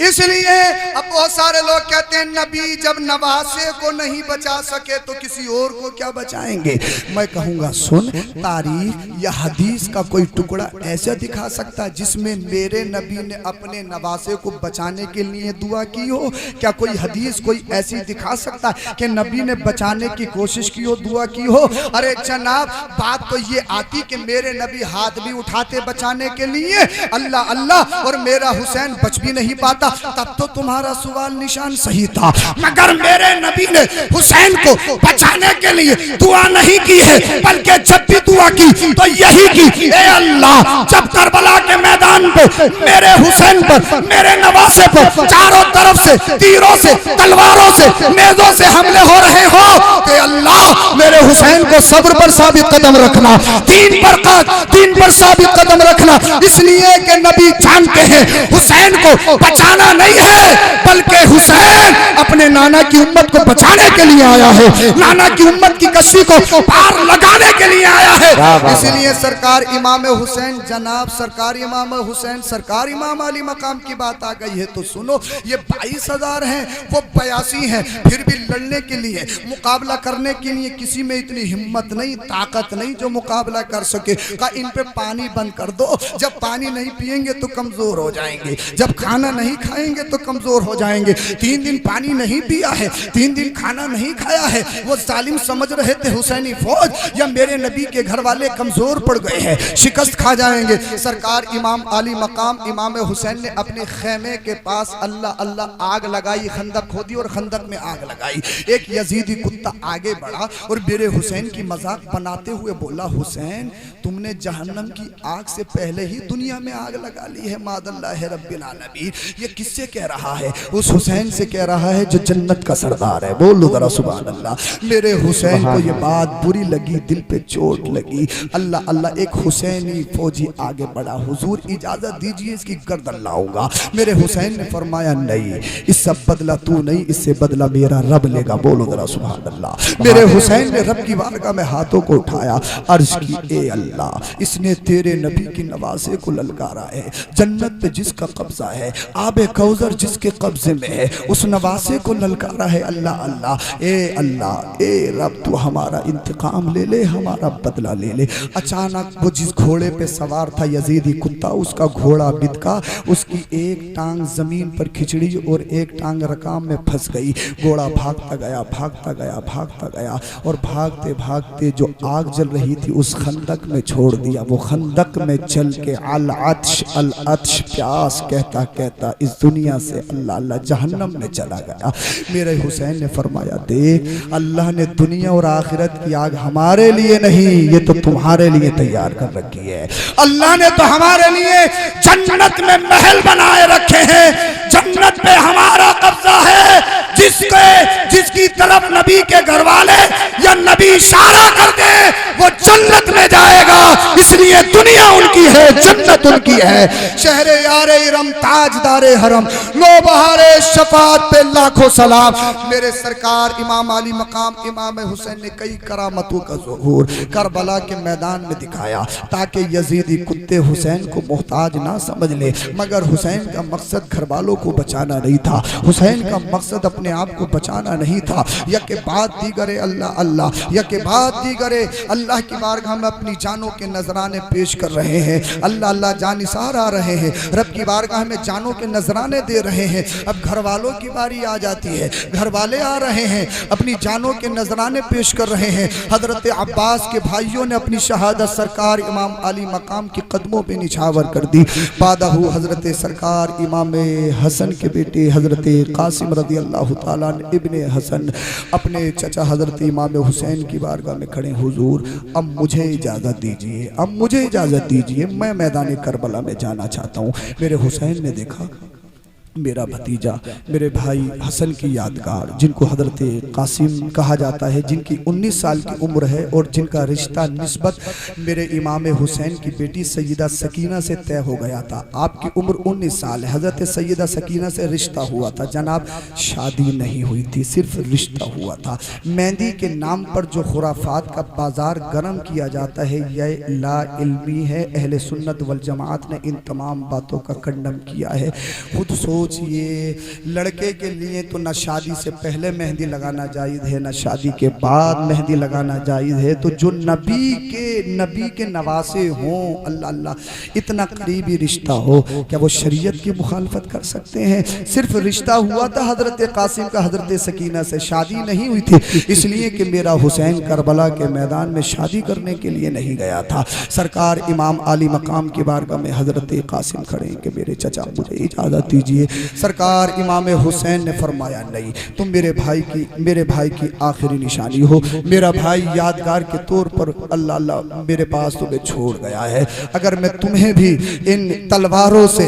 اس لیے اب بہت سارے لوگ کہتے ہیں نبی جب نواسے کو نہیں بچا سکے تو کسی اور کو کیا بچائیں گے. میں کہوں گا سن, تاریخ یا حدیث کا کوئی ٹکڑا ایسا دکھا سکتا ہے جس میں میرے نبی نے اپنے نواسے کو بچانے کے لیے دعا کی ہو؟ کیا کوئی حدیث کوئی ایسی دکھا سکتا ہے کہ نبی نے بچانے کی کوشش کی ہو, دعا کی ہو؟ ارے جناب بات تو یہ آتی کہ میرے نبی ہاتھ بھی اٹھاتے بچانے کے لیے, اللہ اللہ, اور میرا حسین بچ بھی نہیں پاتا, تب تو تمہارا سوال نشان صحیح تھا. مگر میرے نبی نے حسین کو بچانے کے لیے دعا نہیں کی ہے, بلکہ جب بھی دعا کی تو یہی کی, اے اللہ جب کربلا کے میدان پہ میرے حسین پر, میرے نواسے پر چاروں طرف سے تیروں سے, تلواروں سے, نیزوں سے حملے ہو رہے ہو, کہ اللہ میرے حسین کو صبر پر ثابت قدم رکھنا, دین پر ثابت قدم رکھنا. اس لیے کہ نبی جانتے ہیں حسین کو بچانا نانا نہیں ہے بلکہ حسین اپنے نانا کی امت کو بچانے کے لیے آیا ہے، نانا کی امت کی کشتی کو پار لگانے کے لیے آیا ہے۔ اس لیے سرکار امام حسین جناب سرکار امام حسین سرکار امام علی مقام کی بات آ گئی ہے تو سنو، یہ 22,000 ہیں، وہ 82 ہیں، پھر بھی لڑنے کے لیے مقابلہ کرنے کے لیے کسی میں اتنی ہمت نہیں، طاقت نہیں جو مقابلہ کر سکے۔ کہا ان پہ پانی بند کر دو، جب پانی نہیں پئیں گے تو کمزور ہو جائیں گے، جب کھانا نہیں کھائیں گے تو کمزور ہو جائیں گے۔ 3 دن پانی نہیں پیا ہے، 3 دن کھانا نہیں کھایا ہے، وہ ظالم سمجھ رہے تھے حسینی فوج یا میرے نبی کے گھر والے کمزور پڑ گئے ہیں، شکست کھا جائیں گے۔ سرکار امام علی مقام امام حسین نے اپنے خیمے کے پاس اللہ اللہ آگ لگائی، خندق کھودی اور خندق میں آگ لگائی۔ ایک یزیدی کتا آگے بڑھا اور میرے حسین کی مذاق بناتے ہوئے بولا، حسین تم نے جہنم کی آگ سے پہلے ہی دنیا میں آگ لگا لی ہے، ماد اللہ رب العالمین۔ یہ کس سے کہہ رہا ہے؟ اس حسین سے کہہ رہا ہے جو جنت کا سردار ہے، بولو ذرا سبحان اللہ۔ میرے حسین کو یہ بات بری لگی، دل پہ چوٹ لگی۔ اللہ اللہ، ایک حسینی فوجی آگے بڑھا، حضور اجازت دیجئے اس کی گردن لاؤں گا۔ میرے حسین نے فرمایا نہیں، اس سے بدلہ تو نہیں، اس سے بدلہ میرا رب لے گا، بولو ذرا سبحان اللہ۔ میرے حسین نے رب کی بارگاہ میں ہاتھوں کو اٹھایا، عرض کی اے اللہ، اس نے تیرے نبی کی نواسے کو للکارا ہے، جنت پہ جس کا قبضہ ہے، آب کوثر جس کے قبضے میں ہے، اس نواسے کو للکارا ہے۔ اللہ اللہ، اے رب تو ہمارا انتقام لے لے، ہمارا بدلہ لے لے۔ اچانک وہ جس گھوڑے پہ سوار تھا یزیدی کتا، اس کا گھوڑا بتکا، اس کی ایک ٹانگ زمین پر کھچڑی اور ایک ٹانگ رکام میں پھنس گئی۔ گھوڑا بھاگتا گیا بھاگتا گیا بھاگتا گیا اور بھاگتے بھاگتے جو آگ جل رہی تھی اس خندق میں چھوڑ دیا۔ وہ خندق میں چل کے العطش العطش، پیاس کہتا کہتا اس دنیا سے اللہ اللہ جہنم میں چلا گیا۔ میرے حسین نے فرمایا، دیکھ اللہ نے دنیا اور آخرت کی آگ ہمارے لیے نہیں، یہ تو تمہارے لیے تیار کر رکھی ہے۔ اللہ نے تو ہمارے لیے جنت میں محل بنائے رکھے ہیں، جنت پہ ہمارا قبضہ ہے۔ جس کی طرف نبی کے گھر والے یا نبی اشارہ کر دے وہ جنت میں جائے گا، اس لیے دنیا ان کی ہے، جنت ان کی ہے۔ شہر یار ارم، تاجدار حرم، نوبہار شفاعت پہ لاکھوں سلام۔ میرے سرکار امام علی مقام امام حسین نے کئی کرامتوں کا ظہور کربلا کے میدان میں دکھایا تاکہ یزیدی کتے حسین کو محتاج نہ سمجھ لے، مگر حسین کا مقصد گھر والوں کو بچانا نہیں تھا، حسین کا مقصد اپنے آپ کو بچانا نہیں تھا۔ یک بعد دیگر اللہ اللہ، یک بعد دیگر اللہ کی بارگاہ میں اپنی جانوں کے نذرانے پیش کر رہے ہیں۔ اللہ اللہ، جانثار آ رہے ہیں، رب کی بارگاہ میں جانوں کے نذرانے دے رہے ہیں۔ اب گھر والوں کی باری آ جاتی ہے، گھر والے آ رہے ہیں، اپنی جانوں کے نذرانے پیش کر رہے ہیں۔ حضرت عباس کے بھائیوں نے اپنی شہادت سرکار امام علی مقام کی قدموں پہ نچھاور کر دی۔ بعدہ حضرت سرکار امام حسن کے بیٹے حضرت قاسم رضی اللہ تعالیٰ ابن حسن اپنے چچا حضرت امام حسین کی بارگاہ میں کھڑے، حضور اب مجھے اجازت دیجئے، اب مجھے اجازت دیجئے، میں میدان کربلا میں جانا چاہتا ہوں۔ میرے حسین نے دیکھا میرا بھتیجا، میرے بھائی حسن کی یادگار، جن کو حضرت قاسم کہا جاتا ہے، جن کی 19 سال کی عمر ہے اور جن کا رشتہ نسبت میرے امام حسین کی بیٹی سیدہ سکینہ سے طے ہو گیا تھا۔ آپ کی عمر 19 سال ہے، حضرت سیدہ سکینہ سے رشتہ ہوا تھا جناب، شادی نہیں ہوئی تھی، صرف رشتہ ہوا تھا۔ مہندی کے نام پر جو خرافات کا بازار گرم کیا جاتا ہے یہ لا علمی ہے، اہل سنت والجماعت نے ان تمام باتوں کا کنڈم کیا ہے۔ خود سوچئے، لڑکے کے لیے تو نہ شادی سے پہلے مہندی لگانا جائز ہے، نہ شادی کے بعد مہندی لگانا جائز ہے، تو جو نبی کے نواسے ہوں، اللہ اللہ، اتنا قریبی رشتہ ہو، کیا وہ شریعت کی مخالفت کر سکتے ہیں؟ صرف رشتہ ہوا تھا حضرت قاسم کا حضرت سکینہ سے، شادی نہیں ہوئی تھی، اس لیے کہ میرا حسین کربلا کے میدان میں شادی کرنے کے لیے نہیں گیا تھا۔ سرکار امام علی مقام کی بارگاہ میں حضرت قاسم کھڑے ہیں کہ میرے چچا مجھے اجازت دیجئے۔ سرکار امام حسین نے فرمایا نہیں، تم میرے بھائی کی آخری نشانی ہو، میرا بھائی یادگار کے طور پر اللہ اللہ میرے پاس تمہیں چھوڑ گیا ہے، اگر میں تمہیں بھی ان تلواروں سے،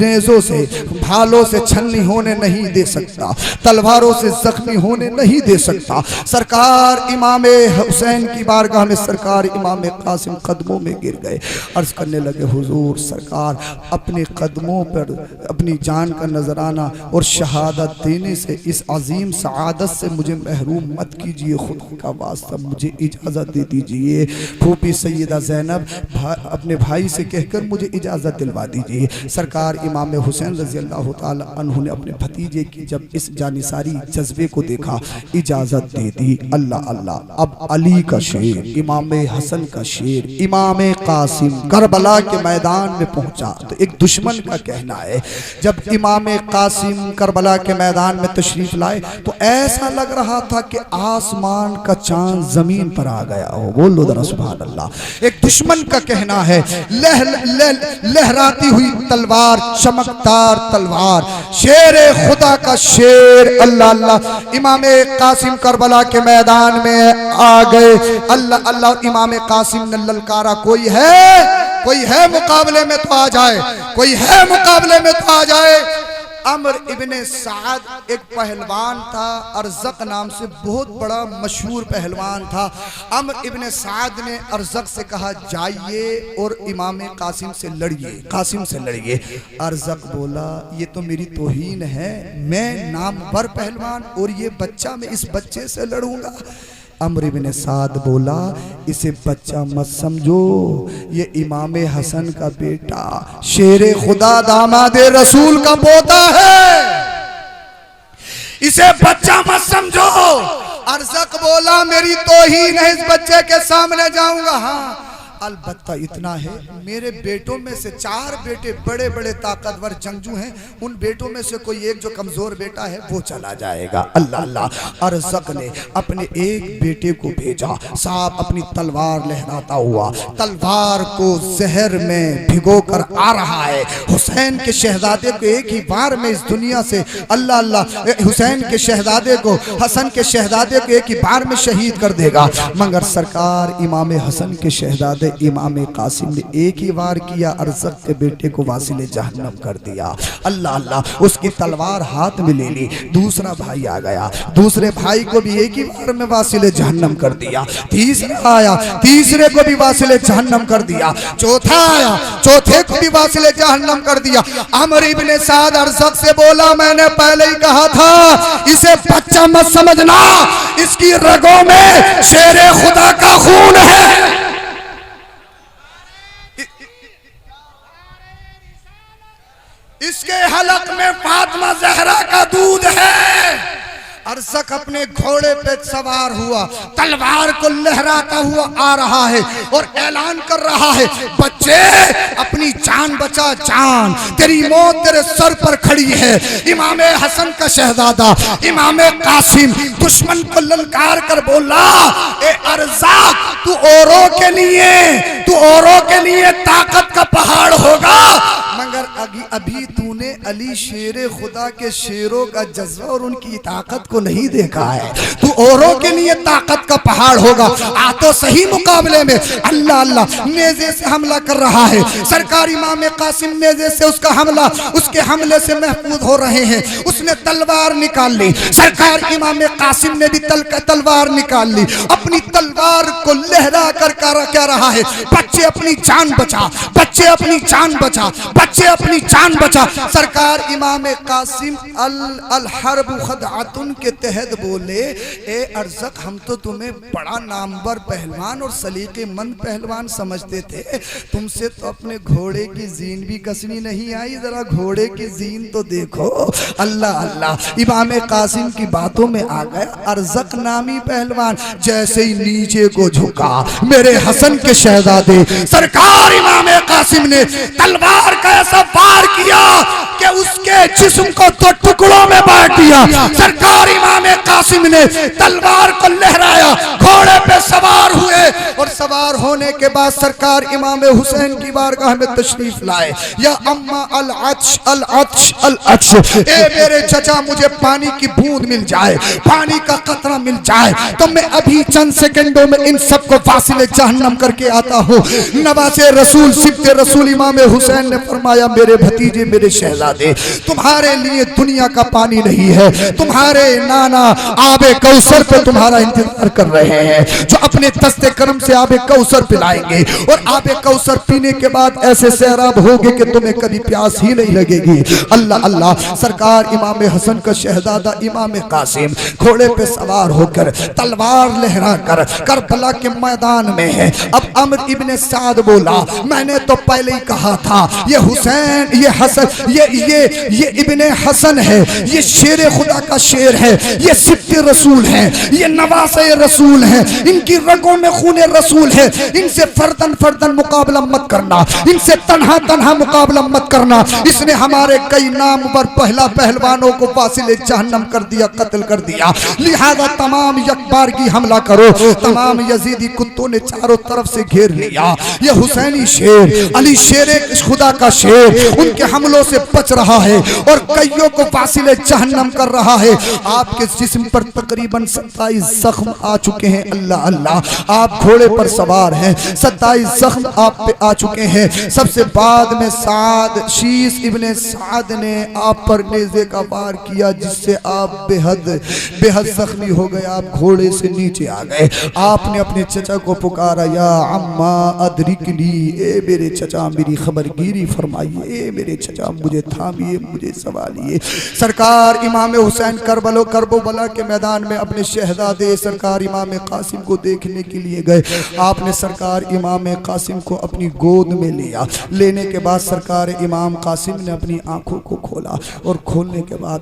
نیزوں سے، بھالوں سے چھلنی ہونے نہیں دے سکتا، تلواروں سے زخمی ہونے نہیں دے سکتا۔ سرکار امام حسین کی بارگاہ میں سرکار امام قاسم قدموں میں گر گئے، عرض کرنے لگے، حضور سرکار اپنے قدموں پر اپنی جان کا نظرانہ اور شہادت دینے سے اس عظیم سعادت سے مجھے محروم مت کیجئے، خدا کا واسطہ مجھے اجازت دے دیجئے۔ پھوپھی سیدہ زینب اپنے بھائی سے کہہ کر مجھے اجازت دلوا دیجئے۔ سرکار امام حسین رضی اللہ تعالی عنہ نے اپنے بھتیجے کی جب اس جانثاری جذبے کو دیکھا اجازت دے دی۔ اللہ اللہ، اب علی کا شیر، امام حسن کا شیر، امام قاسم کربلا کے میدان میں پہنچا تو ایک دشمن کا کہنا ہے جب امام قاسم کربلا کے میدان میں تشریف لائے تو ایسا لگ رہا تھا کہ آسمان کا چاند زمین پر آ گیا ہو۔ بولو ذرا سبحان اللہ۔ ایک دشمن کا کہنا ہے لہراتی ہوئی تلوار، چمکدار تلوار، شیر خدا کا شیر، اللہ اللہ، امام قاسم کربلا کے میدان میں آ گئے۔ اللہ اللہ، امام قاسم نے للکارا، کوئی ہے مقابلے میں تو آ جائے، کوئی ہے مقابلے میں تو آ جائے۔ عمر ابن سعد ایک پہلوان تھا، ارزق نام سے بہت بڑا مشہور پہلوان تھا۔ عمر ابن سعد نے ارزق سے کہا جائیے اور امام قاسم سے لڑیے، قاسم سے لڑیے۔ ارزق بولا یہ تو میری توہین ہے، میں نامور پہلوان اور یہ بچہ، میں اس بچے سے لڑوں گا۔ عمر بن سعد بولا اسے بچہ مت سمجھو، یہ امام حسن کا بیٹا، شیر خدا، داماد رسول کا پوتا ہے، اسے بچہ مت سمجھو۔ ارزق بولا میری توہین ہے، اس بچے کے سامنے جاؤں گا، ہاں البتہ اتنا ہے میرے بیٹوں میں سے 4 بیٹے بڑے بڑے طاقتور جنگجو ہیں، ان بیٹوں میں سے کوئی ایک جو کمزور بیٹا ہے وہ چلا جائے گا۔ اللہ اللہ، ارزق نے اپنے ایک بیٹے کو بھیجا، صاحب اپنی تلوار لہراتا ہوا، تلوار کو زہر میں بھگو کر آ رہا ہے، حسین کے شہزادے کو ایک ہی بار میں اس دنیا سے، اللہ اللہ، حسین کے شہزادے کو، حسن کے شہزادے کو ایک ہی بار میں شہید کر دے گا، مگر سرکار امام حسن کے شہزادے امام قاسم نے ایک ہی وار کیا، ارزق کے بیٹے کو واصل جہنم کر دیا۔ اللہ اللہ، اس کی تلوار ہاتھ میں لے لی، دوسرا بھائی آ گیا، دوسرے بھائی کو بھی ایک ہی وار میں واصل جہنم کر دیا، تیسرا آیا، تیسرے کو بھی واصل جہنم کر دیا، چوتھا آیا، چوتھے کو بھی واصل جہنم کر دیا۔ عمر ابن سعد ارزق سے بولا میں نے پہلے ہی کہا تھا اسے بچہ مت سمجھنا، اس کی رگوں میں شیر خدا کا خون ہے، اس کے حلق میں فاطمہ زہرا کا دودھ ہے۔ ارزق اپنے گھوڑے پہ سوار ہوا، تلوار کو لہراتا ہوا آ رہا ہے اور اعلان کر رہا ہے بچے اپنی جان بچا، جان تیری موت تیرے سر پر کھڑی ہے۔ امام حسن کا شہزادہ امام قاسم دشمن کو للکار کر بولا اے ارزق تو اوروں کے لیے طاقت کا پہاڑ ہوگا، مگر ابھی تو نے علی شیر خدا کے شیروں کا جذبہ اور ان کی طاقت کو نہیں دیکھا ہے، تو اوروں کے لیے طاقت کا پہاڑ ہوگا۔ آ تو صحیح مقابلے میں، اللہ اللہ، نیزے سے حملہ کر رہا ہے، سرکار امام قاسم نیزے سے اس کا حملہ، اس کے حملے سے محفوظ ہو رہے ہیں، اس نے تلوار نکال لی، سرکار امام قاسم نے بھی تلوار نکال لی، اپنی تلوار کو لہرا کر کہہ رہا ہے بچے اپنی جان بچا، بچے اپنی جان بچا، بچے اپنی جان بچا۔ سرکار امام قاسم الحرب خدعتن کے تحت بولے اے ارزق ہم تو تمہیں بڑا نامور پہلوان اور سلیقے مند پہلوان سمجھتے تھے، تم سے تو اپنے گھوڑے کی زین بھی کسنی نہیں آئی، ذرا گھوڑے کی زین تو دیکھو۔ اللہ اللہ، امام قاسم کی باتوں میں آ گیا ارزق نامی پہلوان، جیسے ہی نیچے کو جھکا میرے حسن کے شہزادے سرکار امام قاسم نے تلوار کا ایسا وار کیا کہ اس کے جسم کو تو ٹکڑوں میں بانٹ دیا۔ سرکار امام قاسم نے تلوار کو لہرایا، گھوڑے پہ سوار ہوئے اور سوار ہونے کے بعد سرکار امام حسین کی بارگاہ میں تشریف لائے۔ یا اما العطش العطش العطش، اے میرے چچا مجھے پانی کی بوند مل جائے، پانی کا قطرہ مل جائے تو میں ابھی چند سیکنڈوں میں ان سب کو واصل جہنم کر کے آتا ہوں۔ نواز رسول سبت رسول امام حسین نے فرمایا میرے بھتیجے میرے شہزادے، تمہارے لیے دنیا کا پانی نہیں ہے، تمہارے نانا آب کوثر پہ تمہارا انتظار کر رہے ہیں، جو اپنے دست کرم سے آب کوثر پلائیں گے، اور آب کوثر پینے کے بعد ایسے سیراب ہوگے کہ تمہیں کبھی پیاس ہی نہیں لگے گی۔ اللہ اللہ، سرکار امام حسن کا شہزادہ امام قاسم گھوڑے پہ سوار ہو کر تلوار لہرا کر کربلا کے میدان میں ہے۔ اب عمرو ابن سعد بولا، میں نے تو پہلے ہی کہا تھا یہ حسین، یہ حسن، یہ ابن حسن ہے، یہ شیر خدا کا شیر ہے، یہ سبط رسول ہے، یہ نواسہ رسول ہے، ان کی رگوں میں خون رسول ہے، ان سے فردن فردن مقابلہ مت کرنا، ان سے تنہا تنہا مقابلہ مت کرنا۔ اس نے ہمارے کئی نامور پہلا پہلوانوں کو واصل جہنم کر دیا، قتل کر دیا، لہذا تمام یکبارگی حملہ کرو۔ تمام یزیدی کتوں نے چاروں طرف سے گھیر لیا۔ یہ حسینی شیر، علی شیر خدا کا شیر، ان کے حملوں سے بچ رہا ہے اور کئیوں کو واصل جہنم کر رہا ہے۔ آپ کے جسم پر تقریباً 27 زخم آ چکے ہیں۔ اللہ اللہ، آپ گھوڑے پر سوار ہیں، 27 زخم آپ پہ آ چکے ہیں۔ سب سے بعد میں شیس ابن سعد نے آپ پر نیزے کا وار کیا، جس سے آپ بے حد زخمی ہو گئے، آپ گھوڑے سے نیچے آ گئے۔ آپ نے اپنے چچا کو پکارا، یا عما ادرکنی، اے میرے چچا میری خبرگیری فرمائیے، اے میرے چچا مجھے تھامیے، مجھے سنبھالیے۔ سرکار امام حسین کربلا کے میدان میں اپنے شہزادے سرکار امام قاسم کو دیکھنے کے لیے گئے۔ آپ نے سرکار امام قاسم کو اپنی گود میں لیا۔ لینے کے بعد سرکار امام قاسم نے اپنی آنکھوں کو کھولا، اور کھولنے کے بعد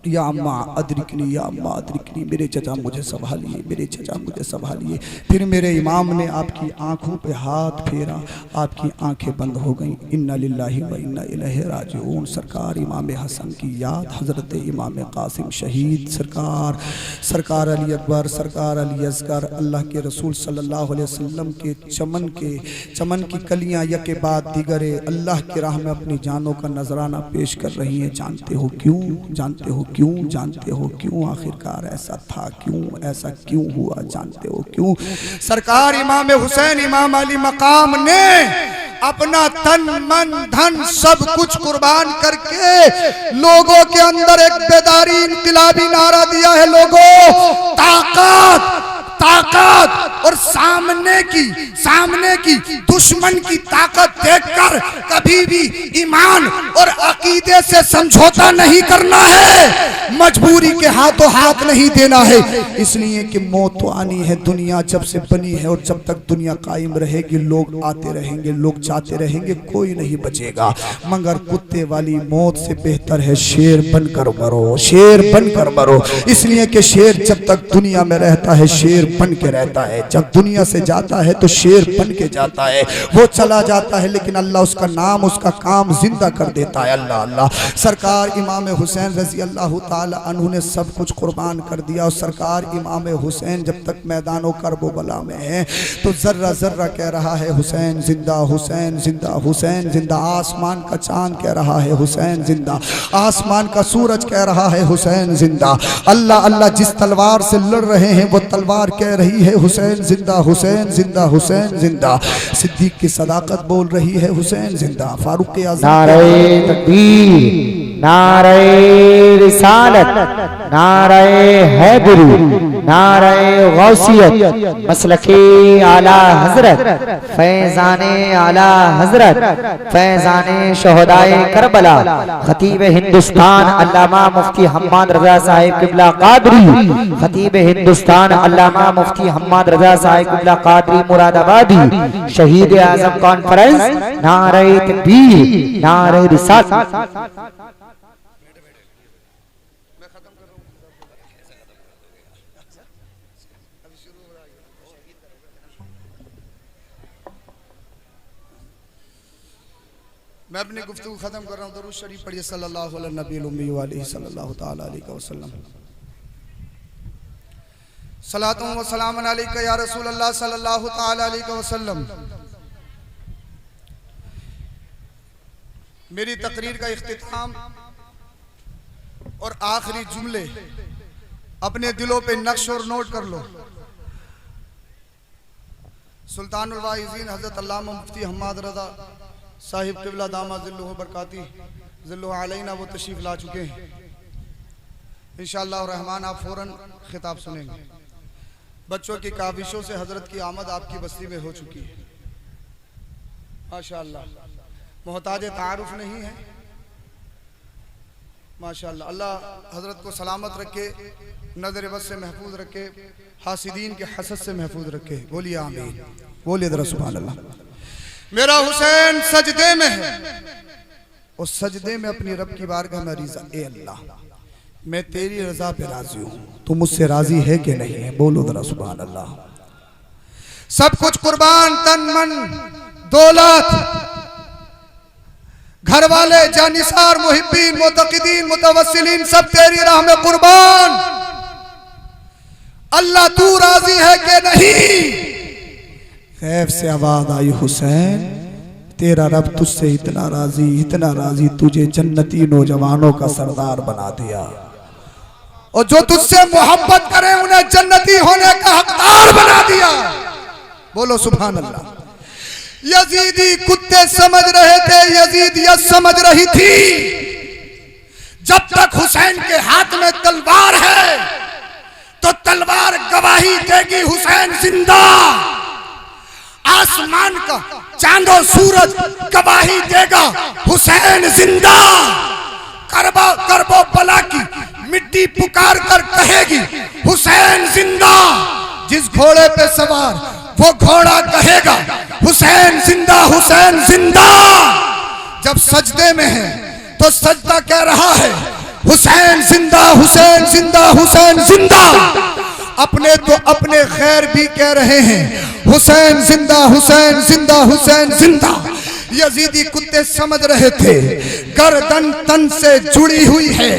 یا اما ادرکنی، یا اما ادرکنی، میرے چچا مجھے سنبھالیے، میرے چچا مجھے سنبھالیے۔ پھر میرے امام نے آپ کی آنکھوں پہ ہاتھ پھیرا، آپ کی آنکھیں بند ہو گئیں۔ انا للہ و انا الیہ راجعون۔ سرکار امام حسن کی یاد، حضرت امام قاسم شہید، سرکار علی اکبر، سرکار علی اصغر، اللہ کے رسول صلی اللہ علیہ وسلم کے چمن کی کلیاں یکے بعد دیگر اللہ کی راہ میں اپنی جانوں کا نذرانہ پیش کر رہی ہیں۔ جانتے ہو کیوں؟ جانتے ہو کیوں؟ جانتے ہو کیوں؟ آخرکار ایسا تھا کیوں؟ ایسا کیوں ہوا؟ جانتے ہو کیوں؟ سرکار امام حسین امام علی مقام نے اپنا تن من دھن سب کچھ قربان کر کے لوگوں کے اندر ایک بیداری انقلابی نعرہ دیا ہے۔ لوگوں، طاقت اور سامنے کی دشمن کی طاقت دیکھ کر کبھی بھی ایمان اور عقیدے سے سمجھوتا نہیں کرنا ہے، مجبوری کے ہاتھوں ہاتھ نہیں دینا ہے۔ اس لیے کہ موت تو آنی ہے، دنیا جب سے بنی ہے اور جب تک دنیا قائم رہے گی، لوگ آتے رہیں گے، لوگ جاتے رہیں گے، کوئی نہیں بچے گا۔ مگر کتے والی موت سے بہتر ہے شیر بن کر مرو، شیر بن کر مرو۔ اس لیے کہ شیر جب تک دنیا میں رہتا ہے شیر بن کے رہتا ہے، جب دنیا سے جاتا ہے تو شیر بن کے جاتا ہے۔ وہ چلا جاتا ہے لیکن اللہ اس کا نام، اس کا کام زندہ کر دیتا ہے۔ اللہ اللہ، سرکار امام حسین رضی اللہ تعالی عنہ نے سب کچھ قربان کر دیا، اور سرکار امام حسین جب تک میدان و کرب و بلا میں ہیں تو ذرہ ذرہ کہہ رہا ہے حسین زندہ، حسین زندہ، حسین زندہ۔ آسمان کا چاند کہہ رہا ہے حسین زندہ، آسمان کا سورج کہہ رہا ہے حسین زندہ۔ اللہ اللہ، جس تلوار سے لڑ رہے ہیں وہ تلوار کہہ رہی ہے حسین زندہ، حسین زندہ، حسین زندہ۔ صدیق کی صداقت بول رہی ہے حسین زندہ۔ فاروق اعظم نعرہ تکبیر، نعرہ رسالت، نعرہ حیدری، نعرہ غوثیت، مسلک اعلی حضرت، فیضان اعلی حضرت، فیضان شہدائے کربلا، خطیب ہندوستان علامہ مفتی حماد رضا صاحب قبلہ قادری، خطیب ہندوستان علامہ مفتی حماد رضا صاحب قبلہ قادری مراد آبادی، شہید اعظم کانفرنس۔ نعرہ تکبیر، نعرہ رسالت۔ میں اپنی گفتگو ختم کر رہا ہوں۔ درود شریف پڑھیے صلی اللہ علیہ نبی الامی وآلہ صلی اللہ تعالی علیہ وسلم۔ صلاۃ و سلام علیکہ یا رسول اللہ صلی اللہ تعالی علیہ وسلم۔ میری تقریر کا اختتام اور آخری جملے اپنے دلوں پہ نقش اور نوٹ کر لو۔ سلطان الواعظین حضرت علامہ مفتی حماد رضا صاحب قبلہ دامہ ذلہ برکاتی ذلہ علینا وہ تشریف لا چکے ہیں۔ انشاءاللہ الرحمن آپ فوراً خطاب سنیں گے۔ بچوں کی کاوشوں سے حضرت کی آمد آپ کی بستی میں ہو چکی ہے ماشاءاللہ. محتاج تعارف نہیں ہے ماشاءاللہ. اللہ حضرت کو سلامت رکھے, نظر بد سے محفوظ رکھے, حاسدین کے حسد سے محفوظ رکھے. بولیے آمین, بولیے ذرا سبحان اللہ. میرا حسین سجدے میں ہے, اس سجدے میں اپنی رب کی بارگاہ میں عریضہ, اے اللہ میں تیری رضا پہ راضی ہوں, تو مجھ سے راضی ہے کہ نہیں ہے؟ بولو ذرا سبحان اللہ. سب کچھ قربان, تن من دولت, گھر والے, جانثار, محبین, معتقدین, متوسلین, سب تیری راہ میں قربان. اللہ تو راضی ہے کہ نہیں؟ غیب سے آواز آئی, حسین تیرا رب تجھ سے اتنا راضی تجھے جنتی نوجوانوں کا سردار بنا دیا, اور جو تجھ سے محبت کرے انہیں جنتی ہونے کا حقدار بنا دیا. بولو سبحان اللہ. یزیدی کتے سمجھ رہے تھے, یزیدیت سمجھ رہی تھی. جب تک حسین کے ہاتھ میں تلوار ہے تو تلوار گواہی دے گی حسین زندہ. آسمان کا چاند و سورج گواہی دے گا حسین زندہ. کرب و بلا کی مٹی پکار کر کہے گی حسین زندہ. جس گھوڑے پہ سوار وہ گھوڑا کہے گا حسین زندہ, حسین زندہ. جب سجدے میں ہے تو سجدہ کہہ رہا ہے حسین زندہ, حسین زندہ, حسین زندہ. اپنے تو اپنے خیر بھی کہہ رہے ہیں حسین زندہ, حسین زندہ, حسین زندہ. یزیدی کتے سمجھ رہے تھے گردن تن سے جڑی ہوئی ہے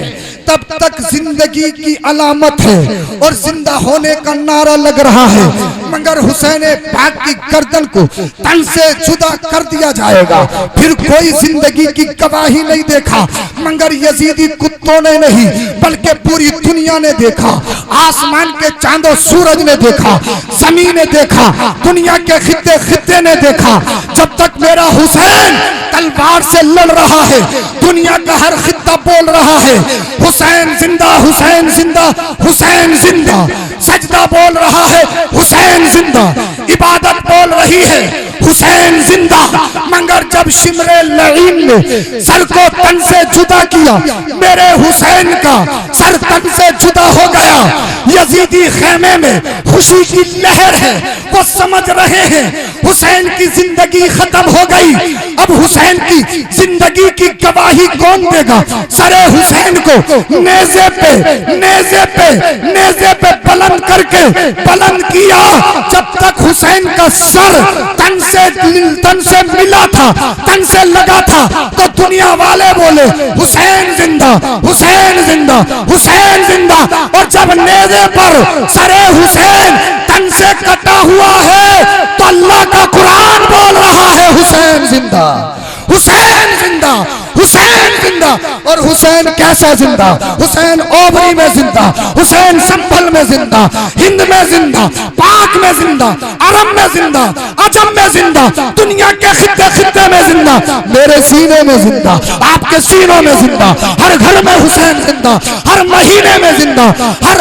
تب تک زندگی کی علامت ہے اور زندہ ہونے کا نعرہ لگ رہا ہے, مگر حسین پاک کی گردن کو تن سے جدا کر دیا جائے گا. پھر کوئی زندگی کی گواہی نہیں دیکھا, مگر یزیدی کتوں نے نہیں بلکہ پوری دنیا نے دیکھا. آسمان کے چاند و سورج نے دیکھا, زمین نے دیکھا, دنیا کے خطے نے دیکھا. جب تک میرا حسین تلوار سے لڑ رہا ہے دنیا کا ہر خطہ بول رہا ہے حسین زندہ, حسین زندہ, حسین زندہ. سجدہ بول رہا ہے حسین زندہ, عبادت بول رہی ہے حسین زندہ. مگر جب شمر لعین نے سر کو تن سے جدا کیا میرے حسین کا سر تن سے جدا ہو گیا. یزیدی خیمے میں خوشی کی لہر ہے, وہ سمجھ رہے ہیں حسین کی زندگی ختم ہو گئی. اب حسین کی زندگی کی گواہی کون دے گا؟ سر حسین کو نیزے پہ بلند کر کے بلند کیا. جب تک حسین کا سر تن سے ملا تھا, تن سے لگا تھا, تو دنیا والے بولے حسین زندہ, حسین زندہ, حسین زندہ. اور جب نیزے پر سر حسین تن سے کٹا ہوا ہے تو اللہ کا قرآن بول رہا ہے حسین زندہ, حسین زندہ, حسین زندہ. اور حسین کیسا زندہ؟ حسین اوبری میں زندہ, حسین سنبھل میں زندہ, ہند میں زندہ, پاک میں زندہ, عرب میں زندہ, عجم میں زندہ, دنیا کے خطے میں زندہ. میرے سینے میں زندہ, آپ کے سینوں میں زندہ, ہر گھر میں حسین زندہ, ہر مہینے میں زندہ, ہر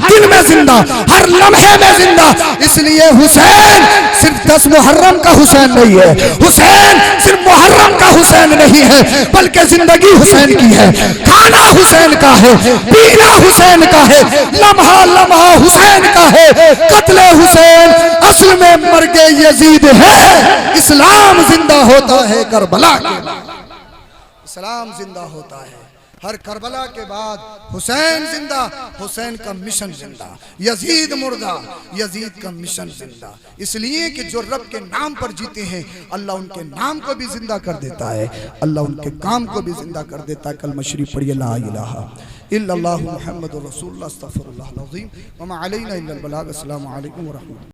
دن میں زندہ, ہر لمحے میں زندہ. اس لیے حسین صرف 10 محرم کا حسین نہیں ہے, حسین صرف محرم کا حسین نہیں ہے, بلکہ زندگی حسین کی ہے, کھانا حسین کا ہے, پینا حسین کا ہے, لمحہ لمحہ حسین کا ہے. قتل حسین اصل میں مرگ یزید ہے. اسلام زندہ ہوتا ہے کربلا کے بعد, اسلام زندہ ہوتا ہے ہر کربلا کے بعد. حسین زندہ, حسین کا مشن زندہ. یزید مردہ, یزید کا مشن زندہ. اس لیے کہ جو رب کے نام پر جیتے ہیں اللہ ان کے نام کو بھی زندہ کر دیتا ہے, اللہ ان کے کام کو بھی زندہ کر دیتا ہے. کلمہ شریف پڑھیے لا الہ الا اللہ محمد رسول اللہ استغفر اللہ العظیم وما علینا الا البلاغ. السلام علیکم ورحمۃ اللہ.